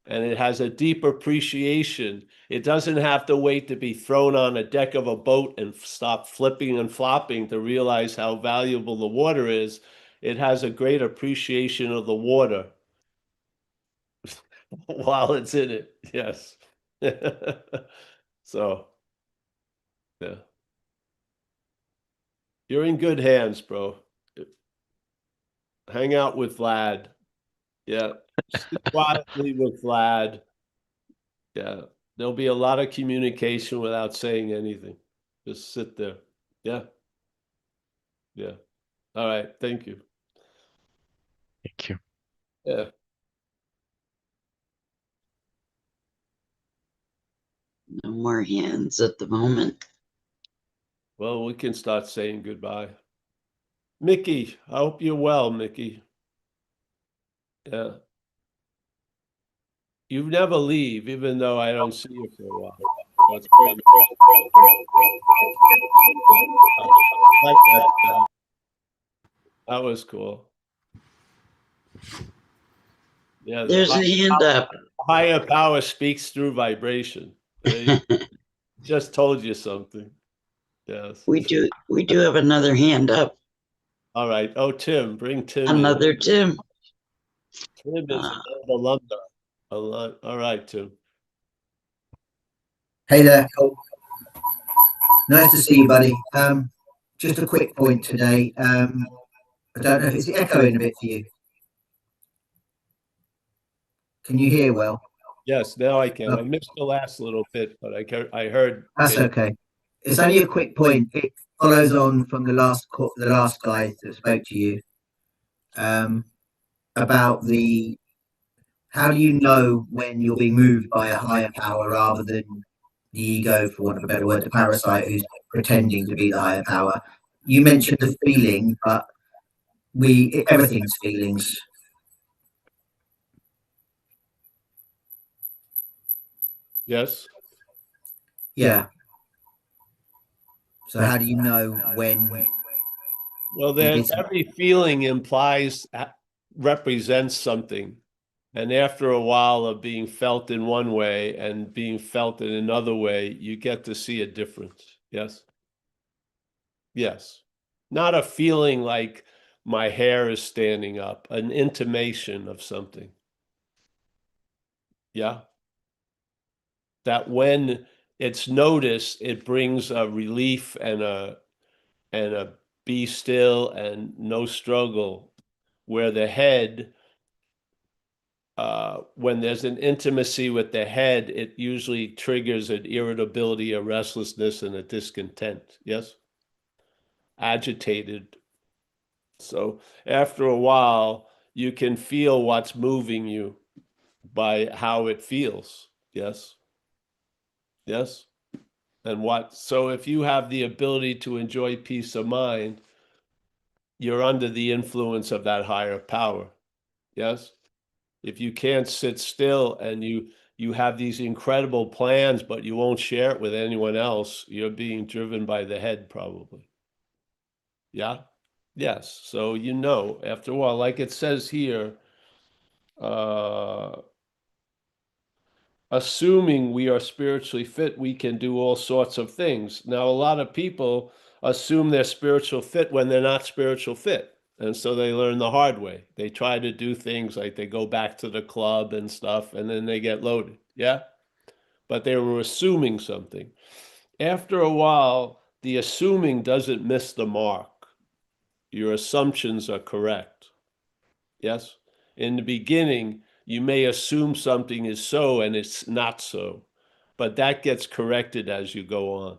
And it has a deep appreciation. It doesn't have to wait to be thrown on a deck of a boat and stop flipping and flopping to realize how valuable the water is. it has a great appreciation of the water while it's in it. Yes. So, yeah. You're in good hands, bro. Hang out with Vlad. Yeah. Sit quietly with Vlad. Yeah. There'll be a lot of communication without saying anything. Just sit there. Yeah. Yeah. All right. Thank you. Thank you. Yeah. No more hands at the moment. Well, we can start saying goodbye. Mickey, I hope you're well, Mickey. Yeah. You never leave, even though I don't see you for a while. So it's great. Like that. That was cool. Yeah, There's a hand up. higher power speaks through vibration. Just told you something. Yes. We do have another hand up. All right. Oh, Tim, bring Tim in. Another Tim. Tim is an alumni. All right, Tim. Hey there. Nice to see you, buddy. Just a quick point today. I don't know if it's echoing a bit for you. Can you hear well? Yes, now I can. Oh. I missed the last little bit, but I heard. That's okay. It's only a quick point. It follows on from the last guy that spoke to you about how do you know when you're being moved by a higher power rather than the ego, for want of a better word, the parasite who's pretending to be the higher power. You mentioned the feeling, but everything's feelings. Yes. Yeah. So how do you know when? Well, then every feeling represents something. And after a while of being felt in one way and being felt in another way, you get to see a difference. Yes. Yes. Not a feeling like my hair is standing up, an intimation of something. Yeah. That when it's noticed, it brings a relief and a be still and no struggle, where the head, when there's an intimacy with the head, it usually triggers an irritability, a restlessness, and a discontent. Yes? Agitated. So after a while, you can feel what's moving you by how it feels. Yes? Yes? And so if you have the ability to enjoy peace of mind, you're under the influence of that higher power. Yes? If you can't sit still and you have these incredible plans, but you won't share it with anyone else, you're being driven by the head, probably. Yeah? Yes. So after a while, like it says here, assuming we are spiritually fit, we can do all sorts of things. Now, a lot of people assume they're spiritual fit when they're not spiritual fit. And so they learn the hard way. They try to do things like they go back to the club and stuff, and then they get loaded. Yeah? But they were assuming something. After a while, the assuming doesn't miss the mark. Your assumptions are correct. Yes? In the beginning, you may assume something is so and it's not so, but that gets corrected as you go on.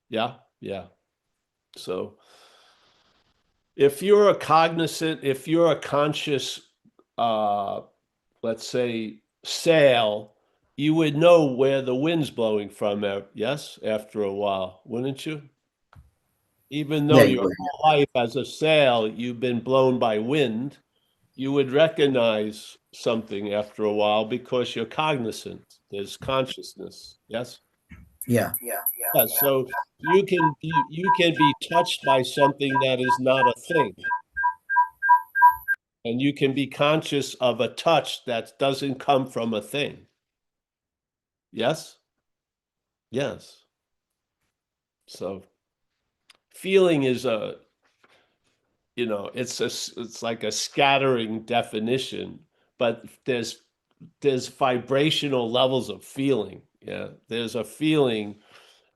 Yeah? Yeah. So if you're a conscious, let's say, sail, you would know where the wind's blowing from, yes, after a while, wouldn't you? Even though your whole life as a sail, you've been blown by wind, you would recognize something after a while because you're cognizant. There's consciousness. Yes? Yeah. Yeah. So you can be touched by something that is not a thing. And you can be conscious of a touch that doesn't come from a thing. Yes? Yes. So feeling is you know, it's like a scattering definition, but there's vibrational levels of feeling. Yeah, there's a feeling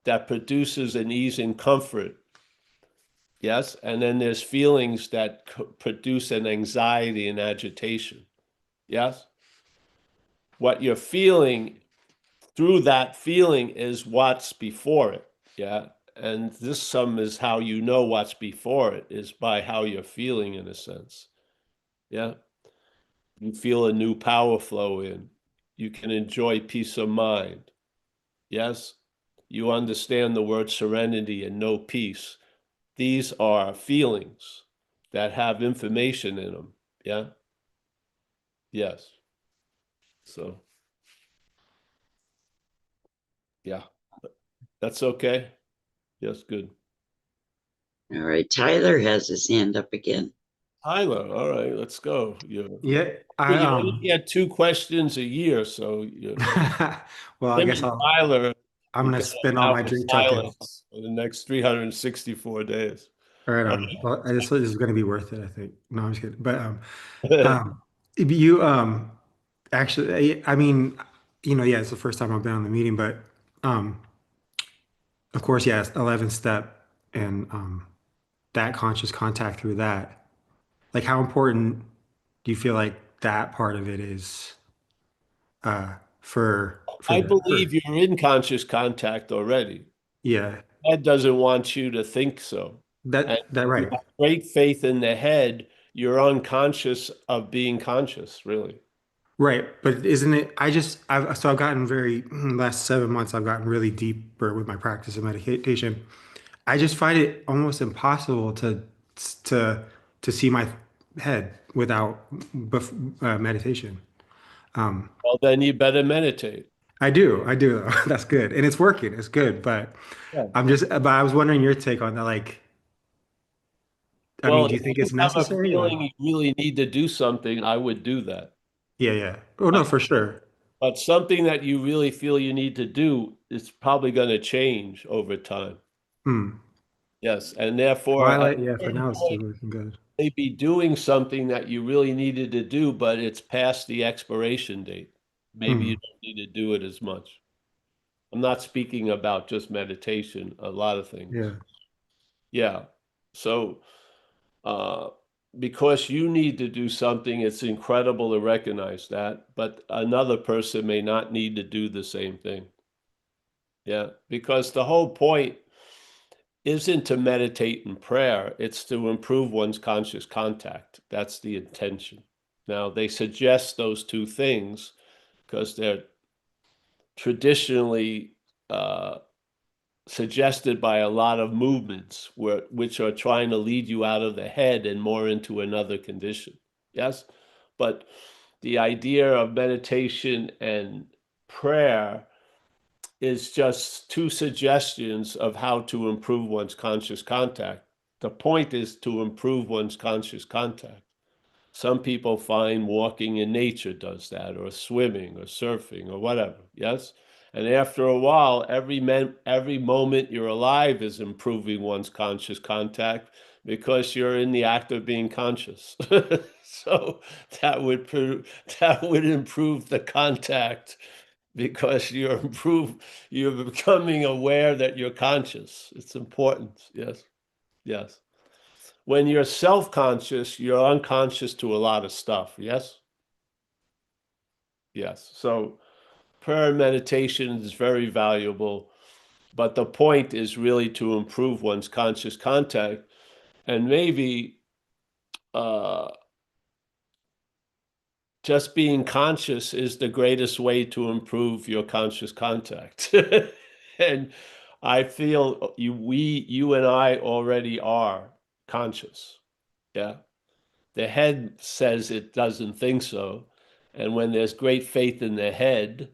that produces an ease and comfort. Yes, and then there's feelings that produce an anxiety and agitation. Yes, what you're feeling through that feeling is what's before it. Yeah, and this some is how you know what's before it is by how you're feeling, in a sense. Yeah, you feel a new power flow in. You can enjoy peace of mind. Yes, you understand the word serenity and know peace. These are feelings that have information in them. Yeah. Yes. So, yeah, that's okay. Yes, good. All right. Tyler has his hand up again. Tyler, all right, let's go. Yeah, You only get 2 questions a year, so well, I him guess and Tyler I'm will gonna go spend all out my with drink tokens. silence for the next 364 days. Right All on. Well, this is going to be worth it, I think. No, I'm just kidding. But right. you actually, I mean, yeah, it's the first time I've been on the meeting, but of course, yes, 11 step and that conscious contact through that. Like, how important do you feel like that part of it is for I the believe you're in conscious contact already. yeah, Head doesn't want you to think so. And that you right. have great faith in the head, you're unconscious of being conscious, really. Right, but isn't it? I've gotten very last 7 months. I've gotten really deeper with my practice of meditation. I just find it almost impossible to to see my head without meditation. Well, then you better meditate. I do. That's good, and it's working. It's good, but Yeah. but I was wondering your take on that. Like, I mean, Well, do you if think you it's have a necessary or? feeling you really need to do something, I would do that. Yeah, yeah. Oh no, for sure. But something that you really feel you need to do is probably going to change over time. Hmm. Yes, and therefore, at Twilight, a yeah. For certain now, it's point, still looking good. may be doing something that you really needed to do, but it's past the expiration date. Maybe you Hmm. don't need to do it as much. I'm not speaking about just meditation, a lot of things. Yeah. Yeah. So, uh, because you need to do something, it's incredible to recognize that, but another person may not need to do the same thing. Yeah. Because the whole point isn't to meditate in prayer, it's to improve one's conscious contact. That's the intention. Now, they suggest those two things because they're traditionally uh, suggested by a lot of movements which are trying to lead you out of the head and more into another condition. Yes, but the idea of meditation and prayer is just two suggestions of how to improve one's conscious contact. The point is to improve one's conscious contact. Some people find walking in nature does that, or swimming, or surfing, or whatever. Yes, and after a while, every moment you're alive is improving one's conscious contact because you're in the act of being conscious. So that would improve the contact because you're becoming aware that you're conscious. It's important. Yes, yes. When you're self-conscious, you're unconscious to a lot of stuff. Yes? Yes. So prayer and meditation is very valuable, but the point is really to improve one's conscious contact. And maybe uh, just being conscious is the greatest way to improve your conscious contact. And I feel you and I already are conscious. Yeah. The head says it doesn't think so. And when there's great faith in the head,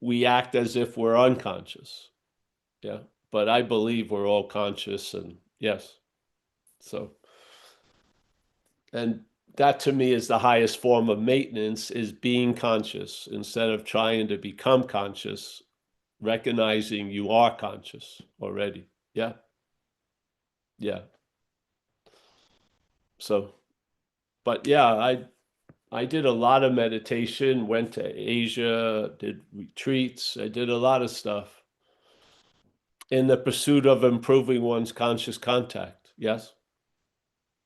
we act as if we're unconscious. Yeah. But I believe we're all conscious and yes. So, and that to me is the highest form of maintenance is being conscious instead of trying to become conscious, recognizing you are conscious already. Yeah. Yeah. So, but yeah, I did a lot of meditation, went to Asia, did retreats, I did a lot of stuff in the pursuit of improving one's conscious contact. Yes.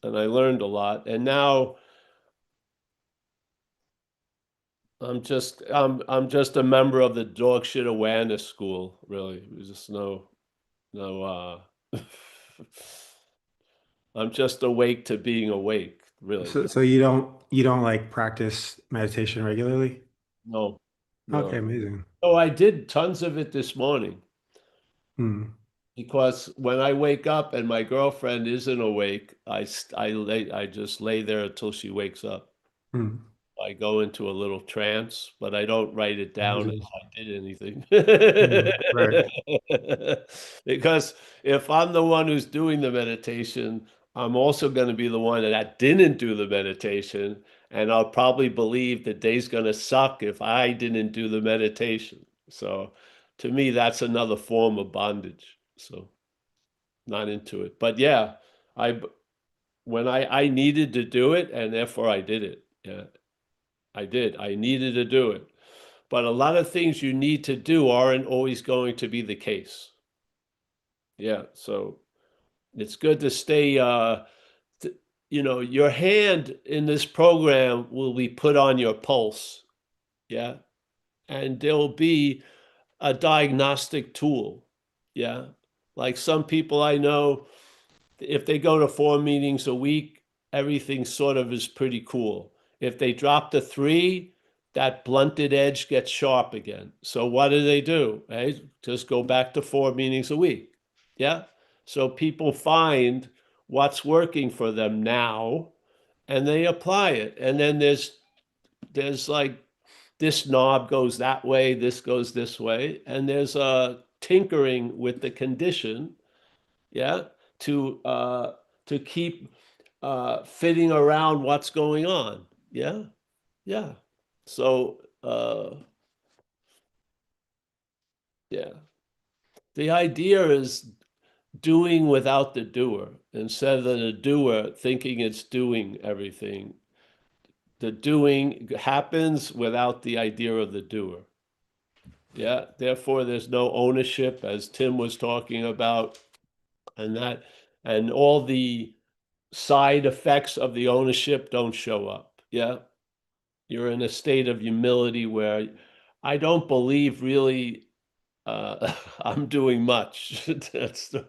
And I learned a lot. And now I'm just a member of the dog shit awareness school, really. There's just no I'm just awake to being awake, really. So you don't like practice meditation regularly? No, Okay, no. amazing. Oh, I did tons of it this morning Hmm. because when I wake up and my girlfriend isn't awake, I just lay there until she wakes up. Hmm. I go into a little trance, but I don't write it down as Amazing. I did anything. Right. Because if I'm the one who's doing the meditation, I'm also going to be the one that didn't do the meditation, and I'll probably believe the day's going to suck if I didn't do the meditation. So to me, that's another form of bondage. So not into it. But yeah, I when I needed to do it, and therefore I did it. Yeah. I did. I needed to do it. But a lot of things you need to do aren't always going to be the case. Yeah. So it's good to stay, your hand in this program will be put on your pulse. Yeah. And there'll be a diagnostic tool. Yeah. Like some people I know, if they go to 4 meetings a week, everything sort of is pretty cool. If they drop to 3, that blunted edge gets sharp again. So what do? Right? Just go back to 4 meetings a week. Yeah. So people find what's working for them now and they apply it. And then there's like this knob goes that way, this goes this way, and there's a tinkering with the condition, yeah, to keep fitting around what's going on. Yeah, yeah. So yeah, the idea is doing without the doer instead of the doer thinking it's doing everything. The doing happens without the idea of the doer. Yeah, therefore there's no ownership, as Tim was talking about, and all the side effects of the ownership don't show up. Yeah. You're in a state of humility where I don't believe really I'm doing much. That's the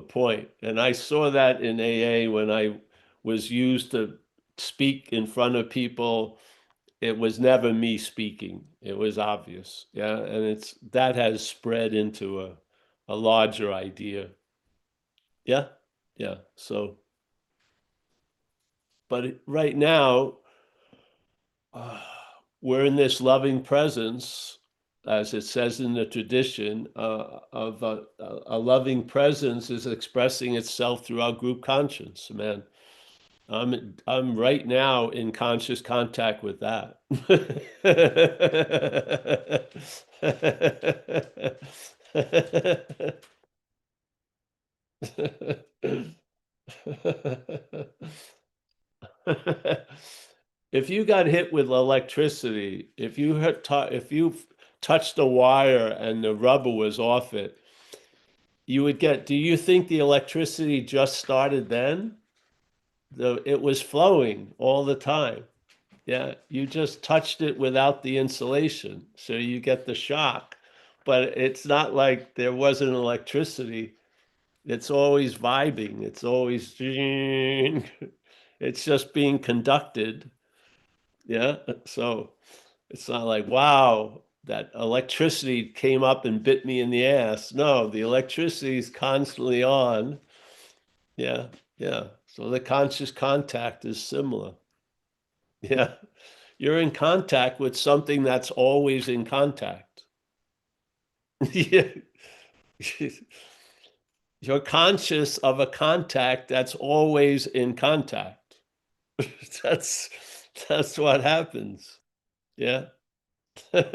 point. And I saw that in AA when I was used to speak in front of people. It was never me speaking. It was obvious. Yeah. And that has spread into a larger idea. Yeah. Yeah. So, but right now, we're in this loving presence, as it says in the tradition, of a loving presence is expressing itself through our group conscience, man. I'm right now in conscious contact with that. If you got hit with electricity, if you touched a wire and the rubber was off it, do you think the electricity just started then? It was flowing all the time. Yeah, you just touched it without the insulation, so you get the shock. But it's not like there wasn't electricity. It's always vibing. It's always, it's just being conducted. Yeah. So it's not like, wow, that electricity came up and bit me in the ass. No, the electricity is constantly on. Yeah. Yeah. So the conscious contact is similar. Yeah. You're in contact with something that's always in contact. Yeah. You're conscious of a contact that's always in contact. That's that's what happens. Yeah. Let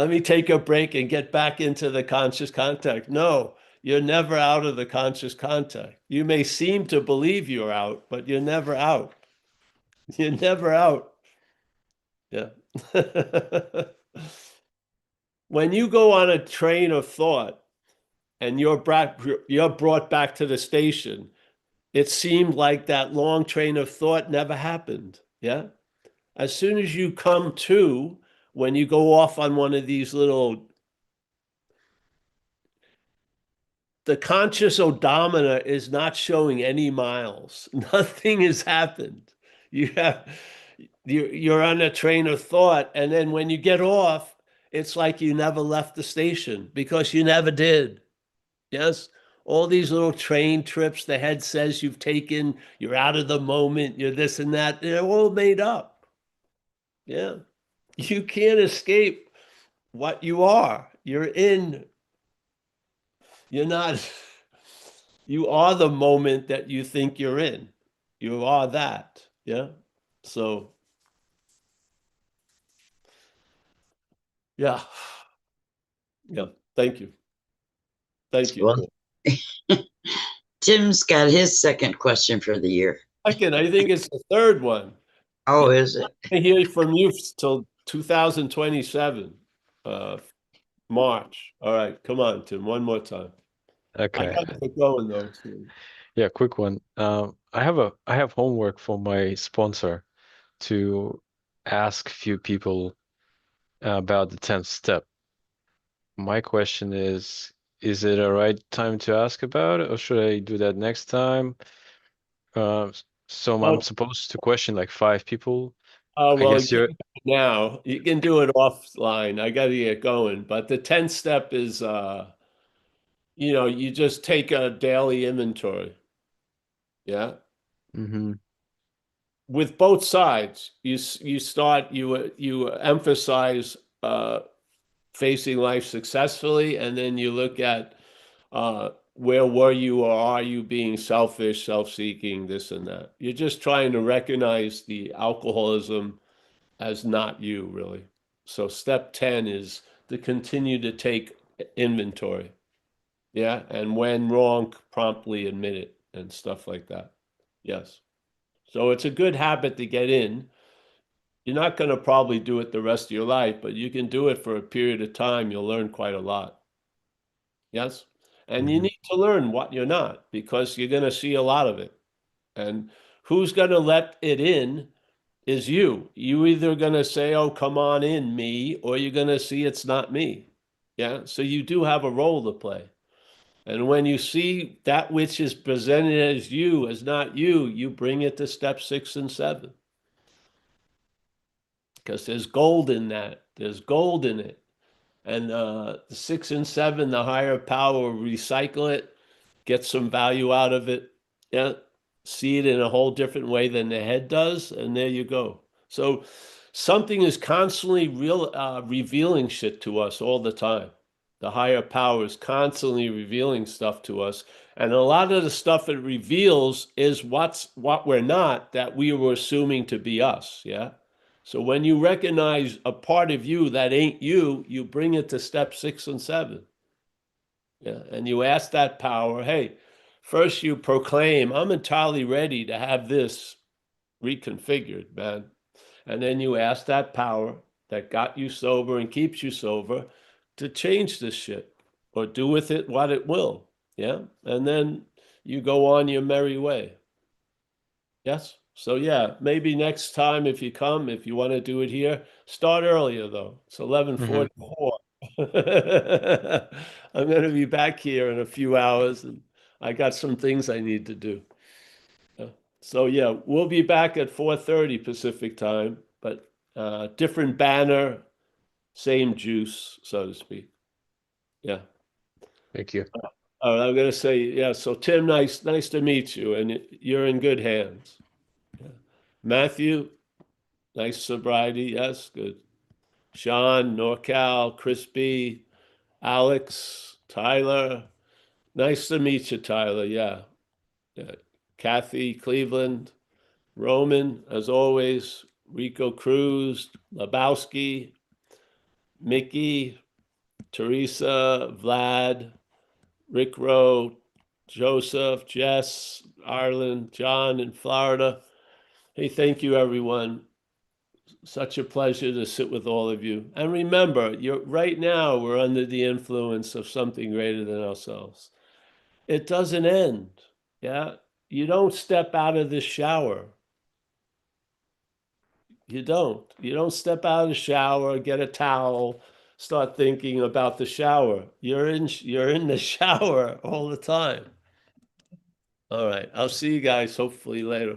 me take a break and get back into the conscious contact. No, you're never out of the conscious contact. You may seem to believe you're out, but you're never out. You're never out. Yeah. When you go on a train of thought and you're brought back to the station, it seemed like that long train of thought never happened. Yeah. As soon as you come to, when you go off on one of these little, the conscious odometer is not showing any miles. Nothing has happened. You're on a train of thought, and then when you get off, it's like you never left the station because you never did. Yes. All these little train trips the head says you've taken, you're out of the moment, you're this and that, they're all made up. Yeah. You can't escape what you are. You're not, you are the moment that you think you're in. You are that. Yeah. So, yeah. Yeah. Thank you. Thank you. Well, Tim's got his second question for the year. Second, I think it's the third one. Oh, Yeah. is it? I hear from you till 2027, March. All right, come on, Tim, one more time. I Okay. gotta get going though. Soon. Yeah, quick one. I have homework for my sponsor to ask few people about the 10th step. My question is it a right time to ask about it, or should I do that next time? So I'm Oh, supposed to question like 5 people. I well, guess you're now you can do it offline. I gotta get going, but the 10th step is, you just take a daily inventory. Yeah. hmm With both sides, you emphasize facing life successfully, and then you look at where were you or are you being selfish, self-seeking, this and that. You're just trying to recognize the alcoholism as not you, really. So step 10 is to continue to take inventory. Yeah. And when wrong, promptly admit it and stuff like that. Yes. So it's a good habit to get in. You're not going to probably do it the rest of your life, but you can do it for a period of time. You'll learn quite a lot. Yes. And you Mhm. need to learn what you're not because you're going to see a lot of it. And who's going to let it in is you. You either going to say, oh, come on in, me, or you're going to see it's not me. Yeah. So you do have a role to play. And when you see that which is presented as you as not you, you bring it to step 6 and 7. Because there's gold in that. There's gold in it. And the 6 and 7, the higher power will recycle it, get some value out of it. Yeah, see it in a whole different way than the head does, and there you go. So something is constantly revealing shit to us all the time. The higher power is constantly revealing stuff to us, and a lot of the stuff it reveals is what we're not that we were assuming to be us. Yeah. So when you recognize a part of you that ain't you, you bring it to step 6 and 7. Yeah. And you ask that power, hey, first you proclaim, I'm entirely ready to have this reconfigured, man. And then you ask that power that got you sober and keeps you sober to change this shit or do with it what it will. Yeah. And then you go on your merry way. Yes. So yeah, maybe next time if you come, if you want to do it here, start earlier though. It's 11:44. I'm going to be back here in a few hours and I got some things I need to do. So yeah, we'll be back at 4:30 Pacific time, but different banner, same juice, so to speak. Yeah. Thank you. I'm going to say, yeah, so Tim, nice to meet you and you're in good hands. Yeah. Matthew, nice sobriety. Yes, good. Sean, NorCal, Chris B, Alex, Tyler. Nice to meet you, Tyler. Yeah. Yeah. Kathy, Cleveland, Roman, as always, Rico Cruz, Lebowski, Mickey, Teresa, Vlad, Rick Rowe, Joseph, Jess, Ireland, John in Florida. Hey, thank you, everyone. Such a pleasure to sit with all of you. And remember, right now we're under the influence of something greater than ourselves. It doesn't end. Yeah. You don't step out of the shower. You don't. You don't step out of the shower, get a towel, start thinking about the shower. You're in the shower all the time. All right. I'll see you guys hopefully later.